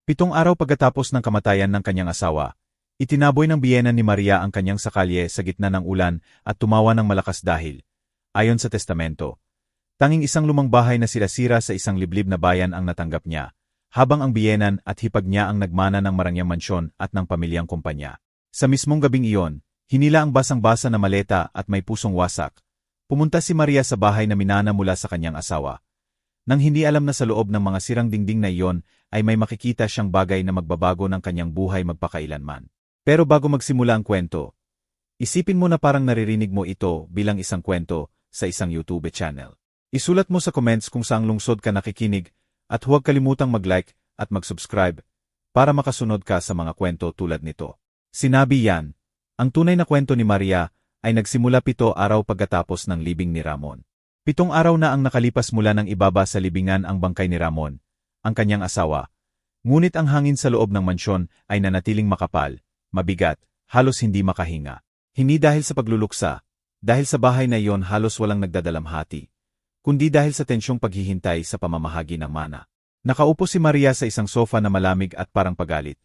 7 araw pagkatapos ng kamatayan ng kanyang asawa, itinaboy ng biyenan ni Maria ang kanyang sakalye sa gitna ng ulan at tumawa ng malakas dahil, ayon sa testamento, tanging isang lumang bahay na sira-sira sa isang liblib na bayan ang natanggap niya, habang ang biyenan at hipag niya ang nagmana ng marangyang mansyon at ng pamilyang kumpanya. Sa mismong gabing iyon, hinila ang basang-basa na maleta at may pusong wasak. Pumunta si Maria sa bahay na minana mula sa kanyang asawa. Nang hindi alam na sa loob ng mga sirang dingding na iyon ay may makikita siyang bagay na magbabago ng kanyang buhay magpakailanman. Pero bago magsimula ang kwento, isipin mo na parang naririnig mo ito bilang isang kwento sa isang YouTube channel. Isulat mo sa comments kung saang lungsod ka nakikinig at huwag kalimutang mag-like at mag-subscribe para makasunod ka sa mga kwento tulad nito. Sinabi yan, ang tunay na kwento ni Maria ay nagsimula 7 araw pagkatapos ng libing ni Ramon. 7 araw na ang nakalipas mula nang ibaba sa libingan ang bangkay ni Ramon, ang kanyang asawa. Ngunit ang hangin sa loob ng mansyon ay nanatiling makapal, mabigat, halos hindi makahinga. Hindi dahil sa pagluluksa, dahil sa bahay na iyon halos walang nagdadalamhati, kundi dahil sa tensyong paghihintay sa pamamahagi ng mana. Nakaupo si Maria sa isang sofa na malamig at parang pagalit.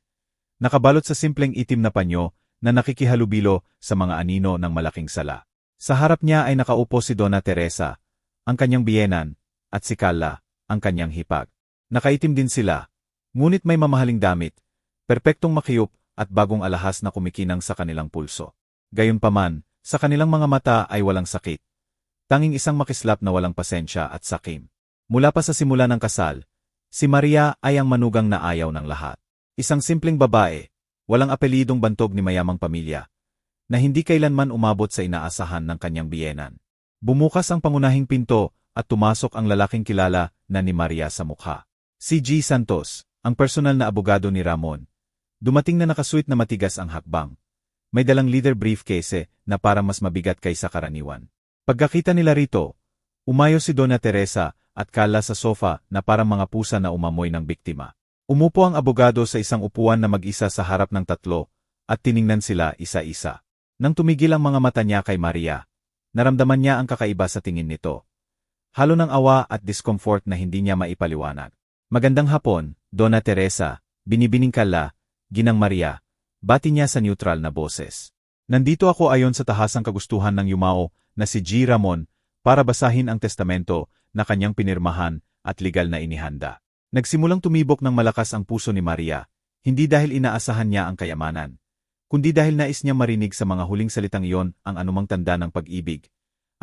Nakabalot sa simpleng itim na panyo na nakikihalubilo sa mga anino ng malaking sala. Sa harap niya ay nakaupo si Donna Teresa, ang kanyang biyenan, at si Carla, ang kanyang hipag. Nakaitim din sila, ngunit may mamahaling damit, perpektong makiyop at bagong alahas na kumikinang sa kanilang pulso. Gayunpaman, sa kanilang mga mata ay walang sakit. Tanging isang makislap na walang pasensya at sakim. Mula pa sa simula ng kasal, si Maria ay ang manugang na ayaw ng lahat. Isang simpleng babae, walang apelidong bantog ni mayamang pamilya, na hindi kailanman umabot sa inaasahan ng kanyang biyenan. Bumukas ang pangunahing pinto at tumasok ang lalaking kilala na ni Maria sa mukha. Si G. Santos, ang personal na abogado ni Ramon. Dumating na nakasuit na matigas ang hakbang. May dalang leather briefcase na parang mas mabigat kaysa karaniwan. Pagkakita nila rito, umayo si Donna Teresa at Carla sa sofa na parang mga pusa na umamoy ng biktima. Umupo ang abogado sa isang upuan na mag-isa sa harap ng tatlo at tiningnan sila isa-isa. Nang tumigil ang mga mata niya kay Maria, naramdaman niya ang kakaiba sa tingin nito. Halo ng awa at discomfort na hindi niya maipaliwanag. Magandang hapon, Donna Teresa, binibining Carla, ginang Maria, bati niya sa neutral na boses. Nandito ako ayon sa tahasang kagustuhan ng yumao na si G. Ramon para basahin ang testamento na kanyang pinirmahan at legal na inihanda. Nagsimulang tumibok ng malakas ang puso ni Maria, hindi dahil inaasahan niya ang kayamanan, kundi dahil nais niya marinig sa mga huling salitang iyon ang anumang tanda ng pag-ibig,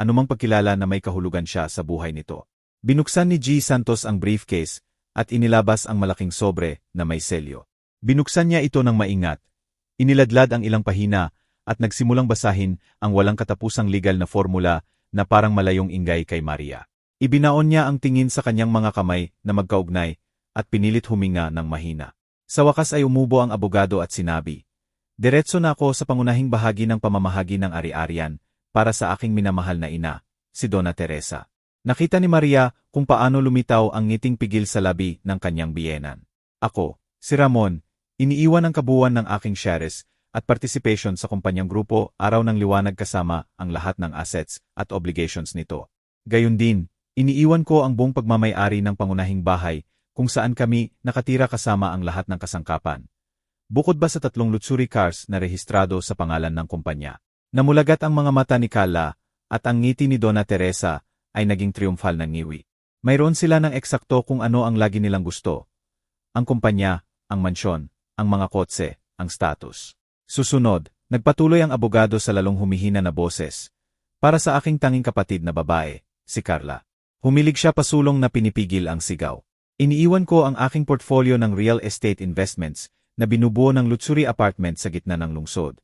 anumang pagkilala na may kahulugan siya sa buhay nito. Binuksan ni G. Santos ang briefcase at inilabas ang malaking sobre na may selyo. Binuksan niya ito ng maingat, iniladlad ang ilang pahina at nagsimulang basahin ang walang katapusang legal na formula na parang malayong ingay kay Maria. Ibinaon niya ang tingin sa kanyang mga kamay na magkaugnay at pinilit huminga ng mahina. Sa wakas ay umubo ang abogado at sinabi, "Diretso na ako sa pangunahing bahagi ng pamamahagi ng ari-arian para sa aking minamahal na ina, si Donna Teresa." Nakita ni Maria kung paano lumitaw ang ngiting pigil sa labi ng kanyang biyenan. "Ako, si Ramon, iniiwan ang kabuuan ng aking shares at participation sa kumpanyang grupo araw ng liwanag kasama ang lahat ng assets at obligations nito. Gayun din, iniiwan ko ang buong pagmamay-ari ng pangunahing bahay kung saan kami nakatira kasama ang lahat ng kasangkapan. Bukod ba sa 3 luxury cars na rehistrado sa pangalan ng kumpanya." Namulagat ang mga mata ni Carla at ang ngiti ni Donna Teresa ay naging triumphal na ngiwi. Mayroon sila ng eksakto kung ano ang lagi nilang gusto. Ang kumpanya, ang mansyon, ang mga kotse, ang status. Susunod, nagpatuloy ang abogado sa lalong humihina na boses. "Para sa aking tanging kapatid na babae, si Carla." Humilig siya pasulong na pinipigil ang sigaw. "Iniiwan ko ang aking portfolio ng real estate investments na binubuo ng luxury apartment sa gitna ng lungsod,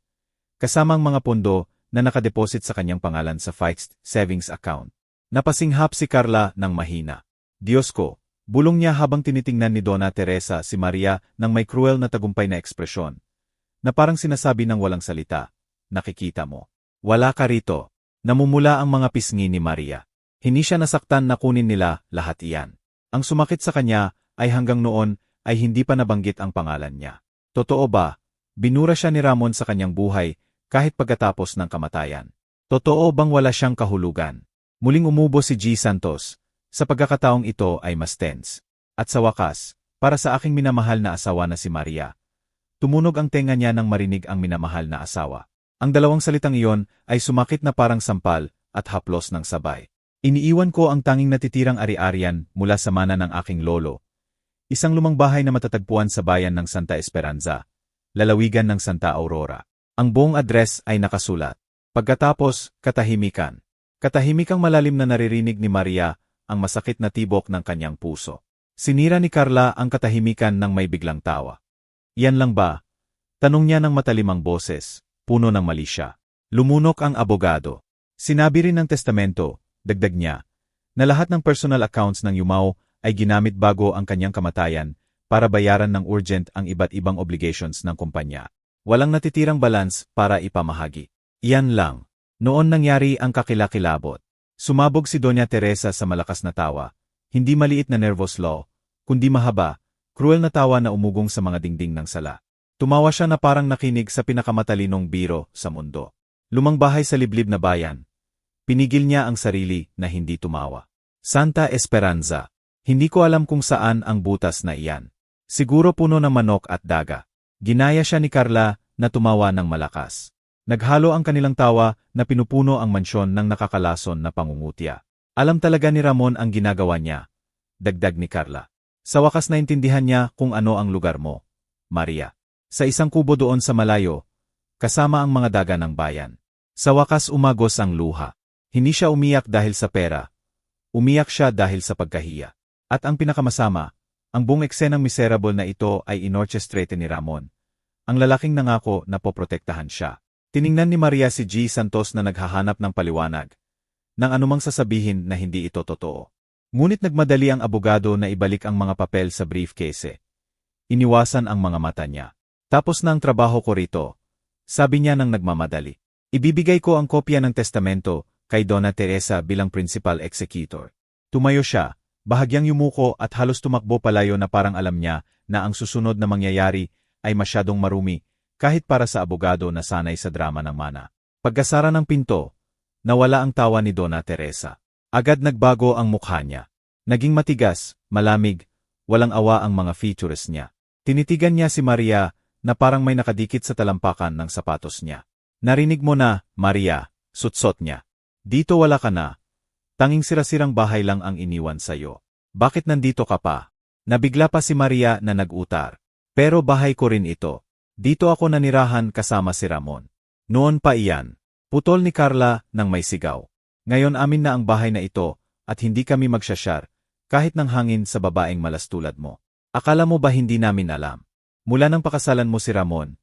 kasamang mga pondo na nakadeposit sa kanyang pangalan sa fixed savings account." Napasinghap si Carla ng mahina. "Diyos ko," bulong niya habang tinitingnan ni Donna Teresa si Maria ng may cruel na tagumpay na ekspresyon, na parang sinasabi ng walang salita, "Nakikita mo. Wala ka rito." Namumula ang mga pisngi ni Maria. Hindi siya nasaktan na kunin nila lahat iyan. Ang sumakit sa kanya ay hanggang noon ay hindi pa nabanggit ang pangalan niya. Totoo ba, binura siya ni Ramon sa kanyang buhay kahit pagkatapos ng kamatayan? Totoo bang wala siyang kahulugan? Muling umubo si G. Santos. Sa pagkakataong ito ay mas tense. At sa wakas, Para sa aking minamahal na asawa na si Maria. Tumunog ang tenga niya nang marinig ang minamahal na asawa. Ang dalawang salitang iyon ay sumakit na parang sampal at haplos ng sabay. Iniiwan ko ang tanging natitirang ari-arian mula sa mana ng aking lolo. Isang lumang bahay na matatagpuan sa bayan ng Santa Esperanza, lalawigan ng Santa Aurora. Ang buong address ay nakasulat. Pagkatapos, katahimikan. Katahimikang malalim na naririnig ni Maria ang masakit na tibok ng kanyang puso. Sinira ni Carla ang katahimikan ng may biglang tawa. Yan lang ba? Tanong niya ng matalimang boses, puno ng mali siya. Lumunok ang abogado. Sinabi rin ng testamento, dagdag niya, na lahat ng personal accounts ng Yumao ay ginamit bago ang kanyang kamatayan para bayaran ng urgent ang iba't ibang obligations ng kumpanya. Walang natitirang balance para ipamahagi. Iyan lang. Noon nangyari ang kakilakilabot. Sumabog si Doña Teresa sa malakas na tawa. Hindi maliit na nervous law, kundi mahaba, cruel na tawa na umugong sa mga dingding ng sala. Tumawa siya na parang nakinig sa pinakamatalinong biro sa mundo. Lumang bahay sa liblib na bayan. Pinigil niya ang sarili na hindi tumawa. Santa Esperanza. Hindi ko alam kung saan ang butas na iyan. Siguro puno ng manok at daga. Ginaya siya ni Carla na tumawa ng malakas. Naghalo ang kanilang tawa na pinupuno ang mansyon ng nakakalason na pangungutya. Alam talaga ni Ramon ang ginagawa niya. Dagdag ni Carla. Sa wakas naintindihan niya kung ano ang lugar mo, Maria. Sa isang kubo doon sa malayo, kasama ang mga daga ng bayan. Sa wakas umagos ang luha. Hindi siya umiyak dahil sa pera. Umiyak siya dahil sa pagkahiya. At ang pinakamasama, ang buong eksenang miserable na ito ay inorchestrate ni Ramon. Ang lalaking nangako na poprotektahan siya. Tiningnan ni Maria si G. Santos na naghahanap ng paliwanag. Nang anumang sasabihin na hindi ito totoo. Ngunit nagmadali ang abogado na ibalik ang mga papel sa briefcase. Iniwasan ang mga mata niya. Tapos na ang trabaho ko rito, sabi niya nang nagmamadali. Ibibigay ko ang kopya ng testamento kay Donna Teresa bilang principal executor. Tumayo siya, bahagyang yumuko at halos tumakbo palayo na parang alam niya na ang susunod na mangyayari ay masyadong marumi kahit para sa abogado na sanay sa drama ng mana. Pagkasara ng pinto, nawala ang tawa ni Donna Teresa. Agad nagbago ang mukha niya. Naging matigas, malamig, walang awa ang mga features niya. Tinitigan niya si Maria na parang may nakadikit sa talampakan ng sapatos niya. Narinig mo na, Maria, sutsot niya. Dito wala ka na. Tanging sirasirang bahay lang ang iniwan sa'yo. Bakit nandito ka pa? Nabigla pa si Maria na nag-utar. Pero bahay ko rin ito. Dito ako nanirahan kasama si Ramon. Noon pa iyan. Putol ni Carla nang may sigaw. Ngayon amin na ang bahay na ito at hindi kami magsasyar kahit ng hangin sa babaeng malas tulad mo. Akala mo ba hindi namin alam? Mula nang pakasalan mo si Ramon,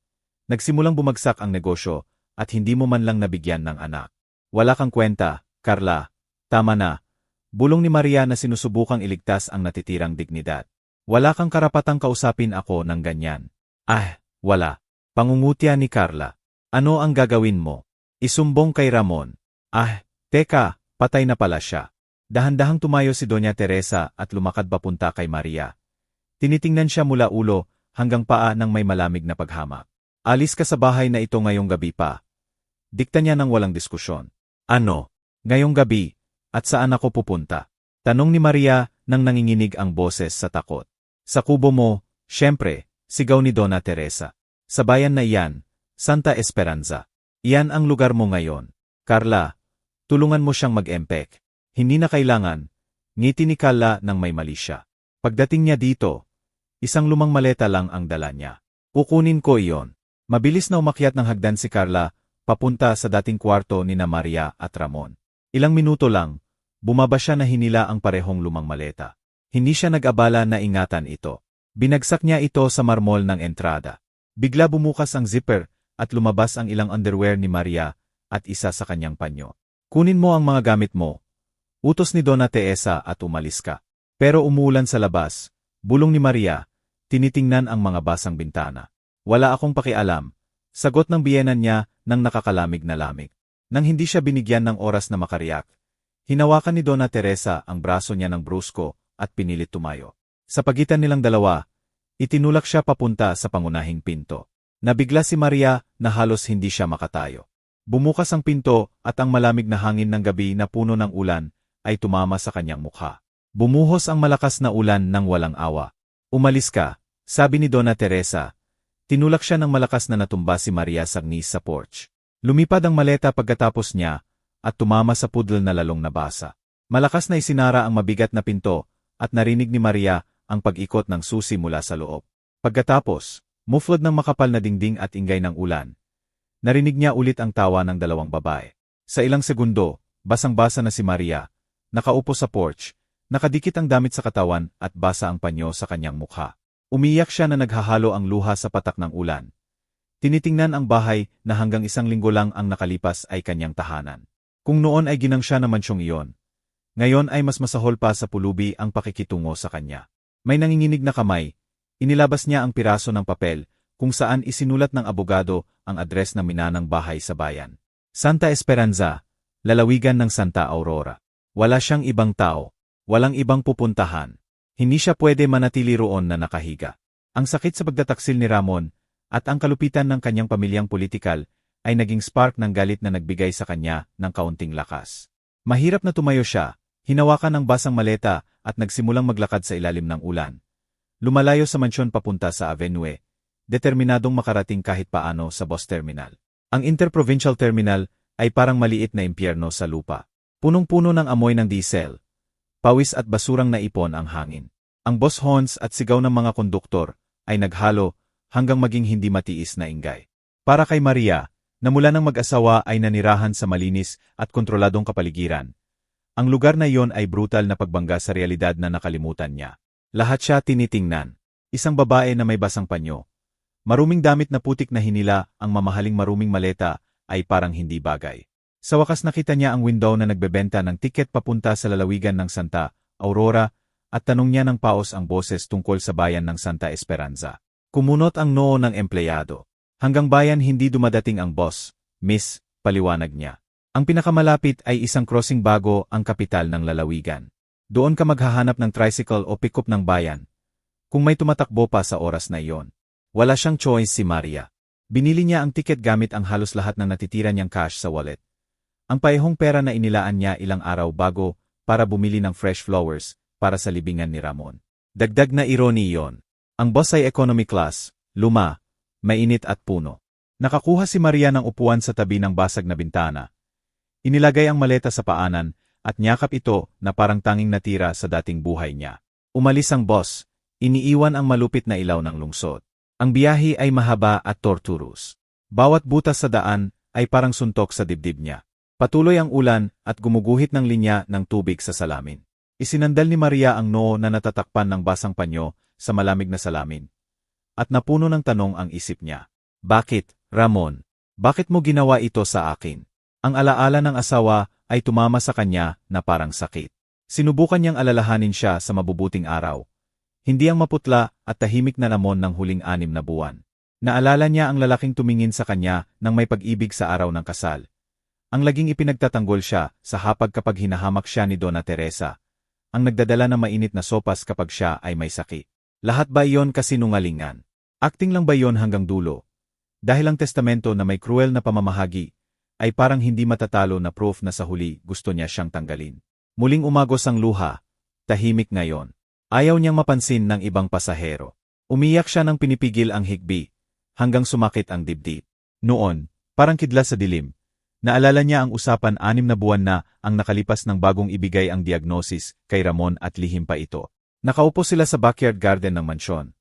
nagsimulang bumagsak ang negosyo at hindi mo man lang nabigyan ng anak. Wala kang kwenta, Carla. Tama na. Bulong ni Maria na sinusubukang iligtas ang natitirang dignidad. Wala kang karapatang kausapin ako ng ganyan. Wala. Pangungutya ni Carla. Ano ang gagawin mo? Isumbong kay Ramon. Teka, patay na pala siya. Dahan-dahang tumayo si Doña Teresa at lumakad papunta kay Maria. Tinitingnan siya mula ulo hanggang paa ng may malamig na paghamak. Alis ka sa bahay na ito ngayong gabi pa. Dikta niya ng walang diskusyon. Ano? Ngayong gabi? At saan ako pupunta? Tanong ni Maria nang nanginginig ang boses sa takot. Sa kubo mo, syempre, sigaw ni Donna Teresa. Sa bayan na iyan, Santa Esperanza. Iyan ang lugar mo ngayon. Carla, tulungan mo siyang mag-empek. Hindi na kailangan. Ngiti ni Carla nang may mali siya. Pagdating niya dito, isang lumang maleta lang ang dala niya. Kukunin ko iyon. Mabilis na umakyat ng hagdan si Carla, papunta sa dating kwarto ni na Maria at Ramon. Ilang minuto lang, bumaba siya na hinila ang parehong lumang maleta. Hindi siya nag-abala na ingatan ito. Binagsak niya ito sa marmol ng entrada. Bigla bumukas ang zipper at lumabas ang ilang underwear ni Maria at isa sa kanyang panyo. Kunin mo ang mga gamit mo. Utos ni Donna Teresa at umalis ka. Pero umuulan sa labas, bulong ni Maria, tinitingnan ang mga basang bintana. Wala akong pakialam, sagot ng biyenan niya nang nakakalamig na lamig. Nang hindi siya binigyan ng oras na makariyak, hinawakan ni Donna Teresa ang braso niya ng brusko at pinilit tumayo. Sa pagitan nilang dalawa, itinulak siya papunta sa pangunahing pinto. Nabigla si Maria na halos hindi siya makatayo. Bumukas ang pinto at ang malamig na hangin ng gabi na puno ng ulan ay tumama sa kanyang mukha. Bumuhos ang malakas na ulan ng walang awa. Umalis ka, sabi ni Donna Teresa. Tinulak siya ng malakas na natumba si Maria Sagnis sa porch. Lumipad ang maleta pagkatapos niya, at tumama sa pudel na lalong nabasa. Malakas na isinara ang mabigat na pinto, at narinig ni Maria ang pag-ikot ng susi mula sa loob. Pagkatapos, muffled ng makapal na dingding at ingay ng ulan, narinig niya ulit ang tawa ng dalawang babae. Sa ilang segundo, basang-basa na si Maria, nakaupo sa porch, nakadikit ang damit sa katawan at basa ang panyo sa kanyang mukha. Umiyak siya na naghahalo ang luha sa patak ng ulan. Tinitingnan ang bahay na hanggang 1 linggo lang ang nakalipas ay kanyang tahanan. Kung noon ay ginang siya na mansyong iyon, ngayon ay mas masahol pa sa pulubi ang pakikitungo sa kanya. May nanginginig na kamay, inilabas niya ang piraso ng papel kung saan isinulat ng abogado ang adres ng minanang bahay sa bayan. Santa Esperanza, lalawigan ng Santa Aurora. Wala siyang ibang tao, walang ibang pupuntahan. Hindi siya pwede manatili roon na nakahiga. Ang sakit sa pagdataksil ni Ramon at ang kalupitan ng kanyang pamilyang politikal ay naging spark ng galit na nagbigay sa kanya ng kaunting lakas. Mahirap na tumayo siya, hinawakan ng basang maleta at nagsimulang maglakad sa ilalim ng ulan. Lumalayo sa mansyon papunta sa Avenue, determinadong makarating kahit paano sa bus terminal. Ang interprovincial terminal ay parang maliit na impyerno sa lupa. Punong-puno ng amoy ng diesel. Pawis at basurang naipon ang hangin. Ang boss horns at sigaw ng mga konduktor ay naghalo hanggang maging hindi matiis na ingay. Para kay Maria, na mula ng mag-asawa ay nanirahan sa malinis at kontroladong kapaligiran, ang lugar na iyon ay brutal na pagbangga sa realidad na nakalimutan niya. Lahat siya tinitingnan. Isang babae na may basang panyo. Maruming damit na putik na hinila, ang mamahaling maruming maleta ay parang hindi bagay. Sa wakas nakita niya ang window na nagbebenta ng tiket papunta sa lalawigan ng Santa Aurora at tanong niya ng paos ang boses tungkol sa bayan ng Santa Esperanza. Kumunot ang noo ng empleyado. Hanggang bayan hindi dumadating ang boss, miss, paliwanag niya. Ang pinakamalapit ay isang crossing bago ang kapital ng lalawigan. Doon ka maghahanap ng tricycle o pick-up ng bayan. Kung may tumatakbo pa sa oras na iyon. Wala siyang choice si Maria. Binili niya ang tiket gamit ang halos lahat ng natitira niyang cash sa wallet. Ang paehong pera na inilaan niya ilang araw bago para bumili ng fresh flowers para sa libingan ni Ramon. Dagdag na irony iyon. Ang boss ay economy class, luma, mainit at puno. Nakakuha si Maria ng upuan sa tabi ng basag na bintana. Inilagay ang maleta sa paanan at niyakap ito na parang tanging natira sa dating buhay niya. Umalis ang boss, iniiwan ang malupit na ilaw ng lungsod. Ang biyahe ay mahaba at torturous. Bawat butas sa daan ay parang suntok sa dibdib niya. Patuloy ang ulan at gumuguhit ng linya ng tubig sa salamin. Isinandal ni Maria ang noo na natatakpan ng basang panyo sa malamig na salamin. At napuno ng tanong ang isip niya. Bakit, Ramon? Bakit mo ginawa ito sa akin? Ang alaala ng asawa ay tumama sa kanya na parang sakit. Sinubukan niyang alalahanin siya sa mabubuting araw. Hindi ang maputla at tahimik na lamon ng huling 6 na buwan. Naalala niya ang lalaking tumingin sa kanya nang may pag-ibig sa araw ng kasal. Ang laging ipinagtatanggol siya sa hapag kapag hinahamak siya ni Donna Teresa. Ang nagdadala ng mainit na sopas kapag siya ay may sakit. Lahat ba iyon kasinungalingan? Acting lang ba iyon hanggang dulo? Dahil ang testamento na may cruel na pamamahagi ay parang hindi matatalo na proof na sa huli gusto niya siyang tanggalin. Muling umagos ang luha, tahimik ngayon. Ayaw niyang mapansin ng ibang pasahero. Umiyak siya nang pinipigil ang higbi, hanggang sumakit ang dibdib. Noon, parang kidlat sa dilim, naalala niya ang usapan 6 na buwan na ang nakalipas ng bagong ibigay ang diagnosis kay Ramon at lihim pa ito. Nakaupo sila sa backyard garden ng mansyon.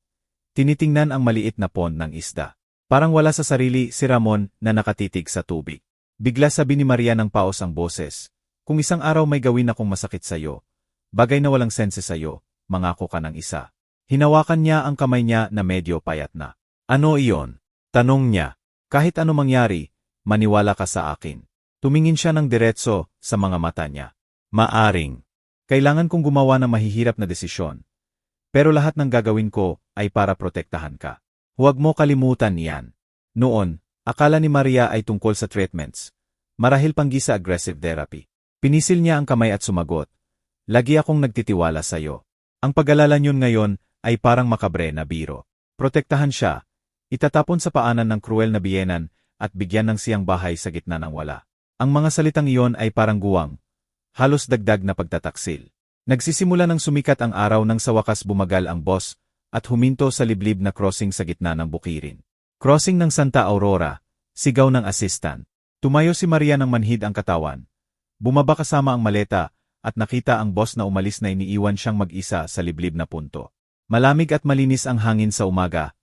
Tinitingnan ang maliit na pond ng isda. Parang wala sa sarili si Ramon na nakatitig sa tubig. Bigla sabi ni Maria ng paos ang boses, kung isang araw may gawin akong masakit sa'yo, bagay na walang sense sa'yo, mangako ka ng isa. Hinawakan niya ang kamay niya na medyo payat na. Ano iyon? Tanong niya. Kahit ano mangyari, maniwala ka sa akin. Tumingin siya ng diretso sa mga mata niya. Maaring. Kailangan kong gumawa ng mahihirap na desisyon. Pero lahat ng gagawin ko ay para protektahan ka. Huwag mo kalimutan iyan. Noon, akala ni Maria ay tungkol sa treatments. Marahil panggi sa aggressive therapy. Pinisil niya ang kamay at sumagot. Lagi akong nagtitiwala sa'yo. Ang pag-alala niyon ngayon ay parang makabre na biro. Protektahan siya. Itatapon sa paanan ng cruel na biyenan at bigyan ng siyang bahay sa gitna ng wala. Ang mga salitang iyon ay parang guwang. Halos dagdag na pagtataksil. Nagsisimula ng sumikat ang araw nang sa wakas bumagal ang boss at huminto sa liblib na crossing sa gitna ng bukirin. Crossing ng Santa Aurora, sigaw ng assistant. Tumayo si Maria ng manhid ang katawan. Bumaba kasama ang maleta at nakita ang boss na umalis na iniiwan siyang mag-isa sa liblib na punto. Malamig at malinis ang hangin sa umaga,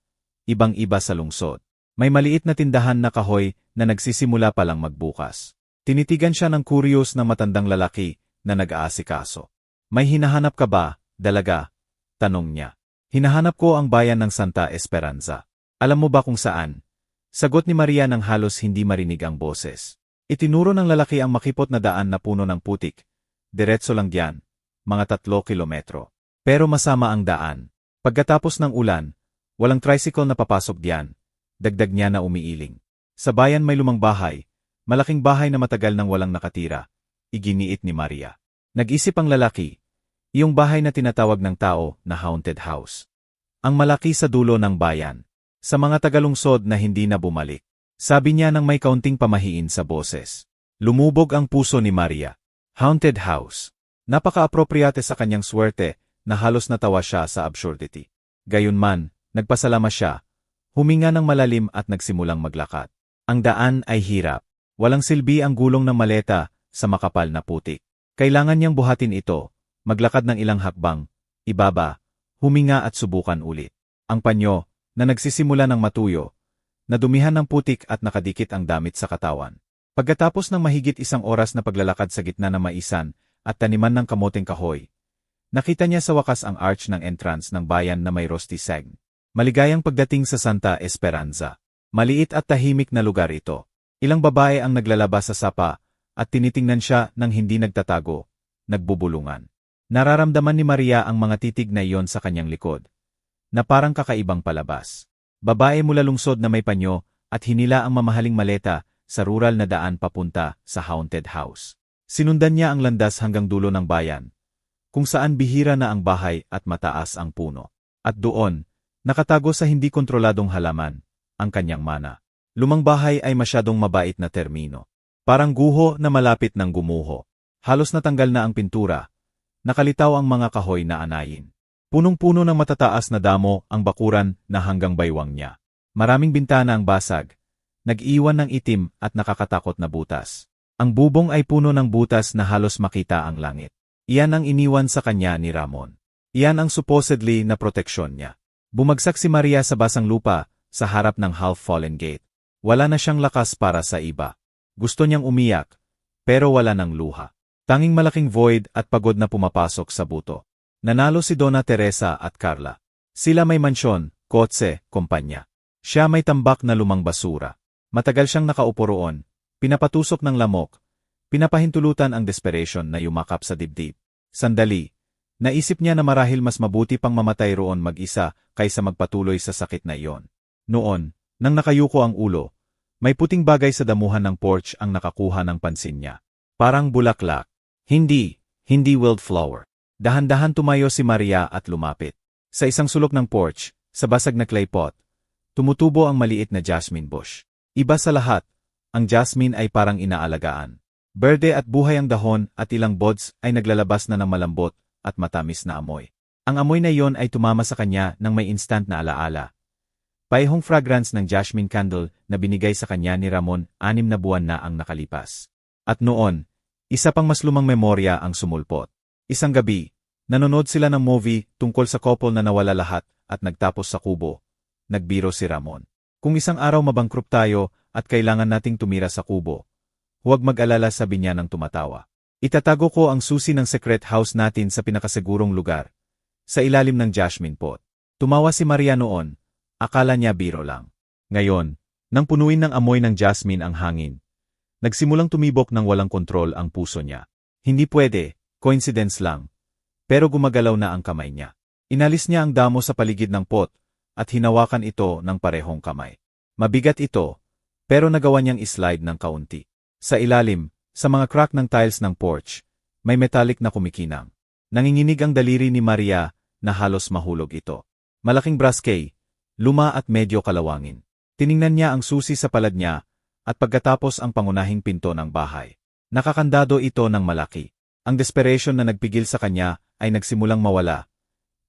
ibang-iba sa lungsod. May maliit na tindahan na kahoy na nagsisimula palang magbukas. Tinitigan siya ng kuryos na matandang lalaki na nag-aasikaso. May hinahanap ka ba, dalaga? Tanong niya. Hinahanap ko ang bayan ng Santa Esperanza. Alam mo ba kung saan? Sagot ni Maria nang halos hindi marinig ang boses. Itinuro ng lalaki ang makipot na daan na puno ng putik. Diretso lang diyan, mga 3 kilometro. Pero masama ang daan. Pagkatapos ng ulan, walang tricycle na papasok diyan. Dagdag niya na umiiling. Sa bayan may lumang bahay, malaking bahay na matagal nang walang nakatira. Iginiit ni Maria. Nag-isip ang lalaki. Iyong bahay na tinatawag ng tao na haunted house. Ang malaki sa dulo ng bayan. Sa mga tagalungsod na hindi na bumalik. Sabi niya nang may kaunting pamahiin sa boses. Lumubog ang puso ni Maria. Haunted house. Napaka-apropriate sa kanyang swerte na halos natawa siya sa absurdity. Gayunman, nagpasalamat siya. Huminga ng malalim at nagsimulang maglakad. Ang daan ay hirap. Walang silbi ang gulong ng maleta sa makapal na putik. Kailangan niyang buhatin ito, maglakad ng ilang hakbang, ibaba, huminga at subukan ulit. Ang panyo, na nagsisimula ng matuyo, nadumihan ng putik at nakadikit ang damit sa katawan. Pagkatapos ng mahigit 1 oras na paglalakad sa gitna ng maisan at taniman ng kamoteng kahoy, nakita niya sa wakas ang arch ng entrance ng bayan na may rusty seg. Maligayang pagdating sa Santa Esperanza. Maliit at tahimik na lugar ito. Ilang babae ang naglalaba sa sapa at tinitingnan siya nang hindi nagtatago, nagbubulungan. Nararamdaman ni Maria ang mga titig na iyon sa kanyang likod, na parang kakaibang palabas. Babae mula lungsod na may panyo at hinila ang mamahaling maleta sa rural na daan papunta sa haunted house. Sinundan niya ang landas hanggang dulo ng bayan, kung saan bihira na ang bahay at mataas ang puno. At doon, nakatago sa hindi kontroladong halaman, ang kanyang mana. Lumang bahay ay masyadong mabait na termino. Parang guho na malapit ng gumuho. Halos natanggal na ang pintura. Nakalitaw ang mga kahoy na anayin. Punong-puno ng matataas na damo ang bakuran na hanggang baywang niya. Maraming bintana ang basag. Nag-iwan ng itim at nakakatakot na butas. Ang bubong ay puno ng butas na halos makita ang langit. Iyan ang iniwan sa kanya ni Ramon. Iyan ang supposedly na proteksyon niya. Bumagsak si Maria sa basang lupa sa harap ng half-fallen gate. Wala na siyang lakas para sa iba. Gusto niyang umiyak, pero wala ng luha. Tanging malaking void at pagod na pumapasok sa buto. Nanalo si Donna Teresa at Carla. Sila may mansyon, kotse, kumpanya. Siya may tambak na lumang basura. Matagal siyang nakaupo roon, pinapatusok ng lamok, pinapahintulutan ang desperation na yumakap sa dibdib. Sandali, naisip niya na marahil mas mabuti pang mamatay roon mag-isa kaysa magpatuloy sa sakit na iyon. Noon, nang nakayuko ang ulo, may puting bagay sa damuhan ng porch ang nakakuha ng pansin niya. Parang bulaklak. Hindi wildflower. Dahan-dahan tumayo si Maria at lumapit. Sa isang sulok ng porch, sa basag na clay pot, tumutubo ang maliit na jasmine bush. Iba sa lahat, ang jasmine ay parang inaalagaan. Berde at buhay ang dahon at ilang buds ay naglalabas na ng malambot at matamis na amoy. Ang amoy na iyon ay tumama sa kanya nang may instant na alaala. Paihong fragrance ng jasmine candle na binigay sa kanya ni Ramon 6 na buwan na ang nakalipas. At noon, isa pang mas lumang memorya ang sumulpot. Isang gabi, nanonood sila ng movie tungkol sa couple na nawala lahat at nagtapos sa kubo. Nagbiro si Ramon. Kung isang araw mabangkrupt tayo at kailangan nating tumira sa kubo, huwag mag-alala, sabi niya nang tumatawa. Itatago ko ang susi ng secret house natin sa pinakasigurong lugar, sa ilalim ng jasmine pot. Tumawa si Maria noon, akala niya biro lang. Ngayon, nang punuin ng amoy ng jasmine ang hangin, nagsimulang tumibok ng walang kontrol ang puso niya. Hindi pwede, coincidence lang. Pero gumagalaw na ang kamay niya. Inalis niya ang damo sa paligid ng pot at hinawakan ito ng parehong kamay. Mabigat ito, pero nagawa niyang islide ng kaunti. Sa ilalim, sa mga crack ng tiles ng porch, may metallic na kumikinang. Nanginginig ang daliri ni Maria na halos mahulog ito. Malaking brass key, luma at medyo kalawangin. Tiningnan niya ang susi sa palad niya at pagkatapos ang pangunahing pinto ng bahay. Nakakandado ito ng malaki. Ang desperation na nagpigil sa kanya ay nagsimulang mawala,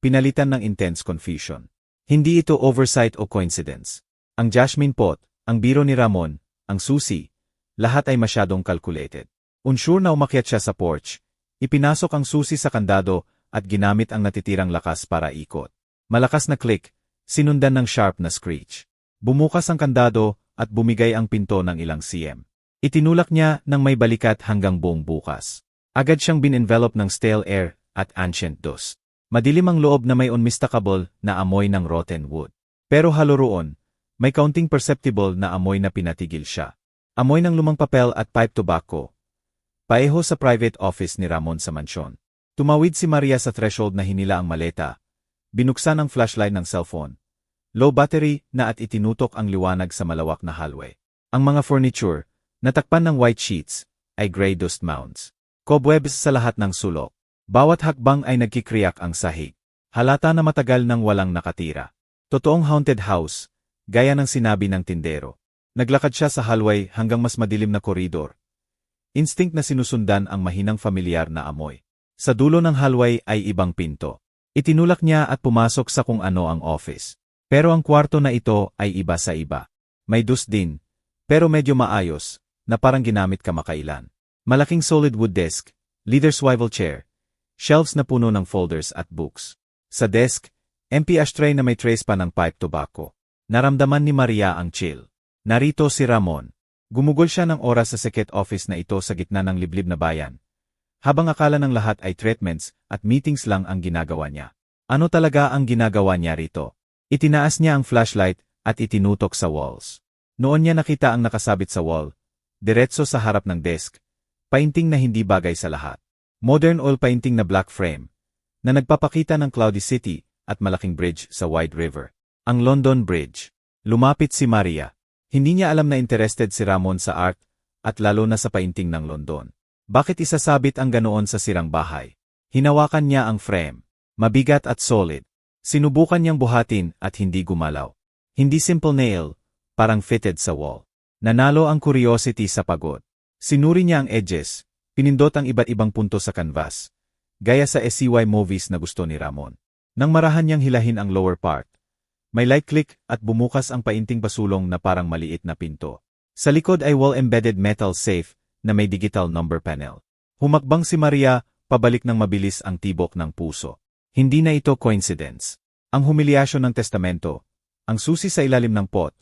pinalitan ng intense confusion. Hindi ito oversight o coincidence. Ang jasmine pot, ang biro ni Ramon, ang susi, lahat ay masyadong calculated. Unsure na umakyat siya sa porch, ipinasok ang susi sa kandado at ginamit ang natitirang lakas para ikot. Malakas na click, sinundan ng sharp na screech. Bumukas ang kandado at bumigay ang pinto ng ilang cm. Itinulak niya ng may balikat hanggang buong bukas. Agad siyang bin-envelop ng stale air at ancient dust. Madilim ang loob na may unmistakable na amoy ng rotten wood. Pero halo roon, may kaunting perceptible na amoy na pinatigil siya. Amoy ng lumang papel at pipe tobacco. Paeho sa private office ni Ramon sa mansyon. Tumawid si Maria sa threshold na hinila ang maleta. Binuksan ang flashlight ng cellphone. Low battery na at itinutok ang liwanag sa malawak na hallway. Ang mga furniture, natakpan ng white sheets, ay gray dust mounds. Cobwebs sa lahat ng sulok. Bawat hakbang ay nagkikriyak ang sahig. Halata na matagal nang walang nakatira. Totoong haunted house, gaya ng sinabi ng tindero. Naglakad siya sa hallway hanggang mas madilim na koridor. Instinct na sinusundan ang mahinang familiar na amoy. Sa dulo ng hallway ay ibang pinto. Itinulak niya at pumasok sa kung ano ang office. Pero ang kwarto na ito ay iba sa iba. May dust din, pero medyo maayos, na parang ginamit kamakailan. Malaking solid wood desk, leather swivel chair, shelves na puno ng folders at books. Sa desk, empty ashtray na may trace pa ng pipe tobacco. Naramdaman ni Maria ang chill. Narito si Ramon. Gumugol siya ng oras sa secret office na ito sa gitna ng liblib na bayan. Habang akala ng lahat ay treatments at meetings lang ang ginagawa niya. Ano talaga ang ginagawa niya rito? Itinaas niya ang flashlight at itinutok sa walls. Noon niya nakita ang nakasabit sa wall, diretso sa harap ng desk, painting na hindi bagay sa lahat. Modern oil painting na black frame, na nagpapakita ng cloudy city at malaking bridge sa wide river. Ang London Bridge. Lumapit si Maria. Hindi niya alam na interested si Ramon sa art at lalo na sa painting ng London. Bakit isasabit ang ganoon sa sirang bahay? Hinawakan niya ang frame. Mabigat at solid. Sinubukan niyang buhatin at hindi gumalaw. Hindi simple nail, parang fitted sa wall. Nanalo ang curiosity sa pagod. Sinuri niya ang edges, pinindot ang iba't ibang punto sa canvas. Gaya sa SCY movies na gusto ni Ramon. Nang marahan niyang hilahin ang lower part, may light click at bumukas ang painting pasulong na parang maliit na pinto. Sa likod ay wall-embedded metal safe na may digital number panel. Humakbang si Maria, pabalik ng mabilis ang tibok ng puso. Hindi na ito coincidence. Ang humilyasyon ng testamento, ang susi sa ilalim ng pot,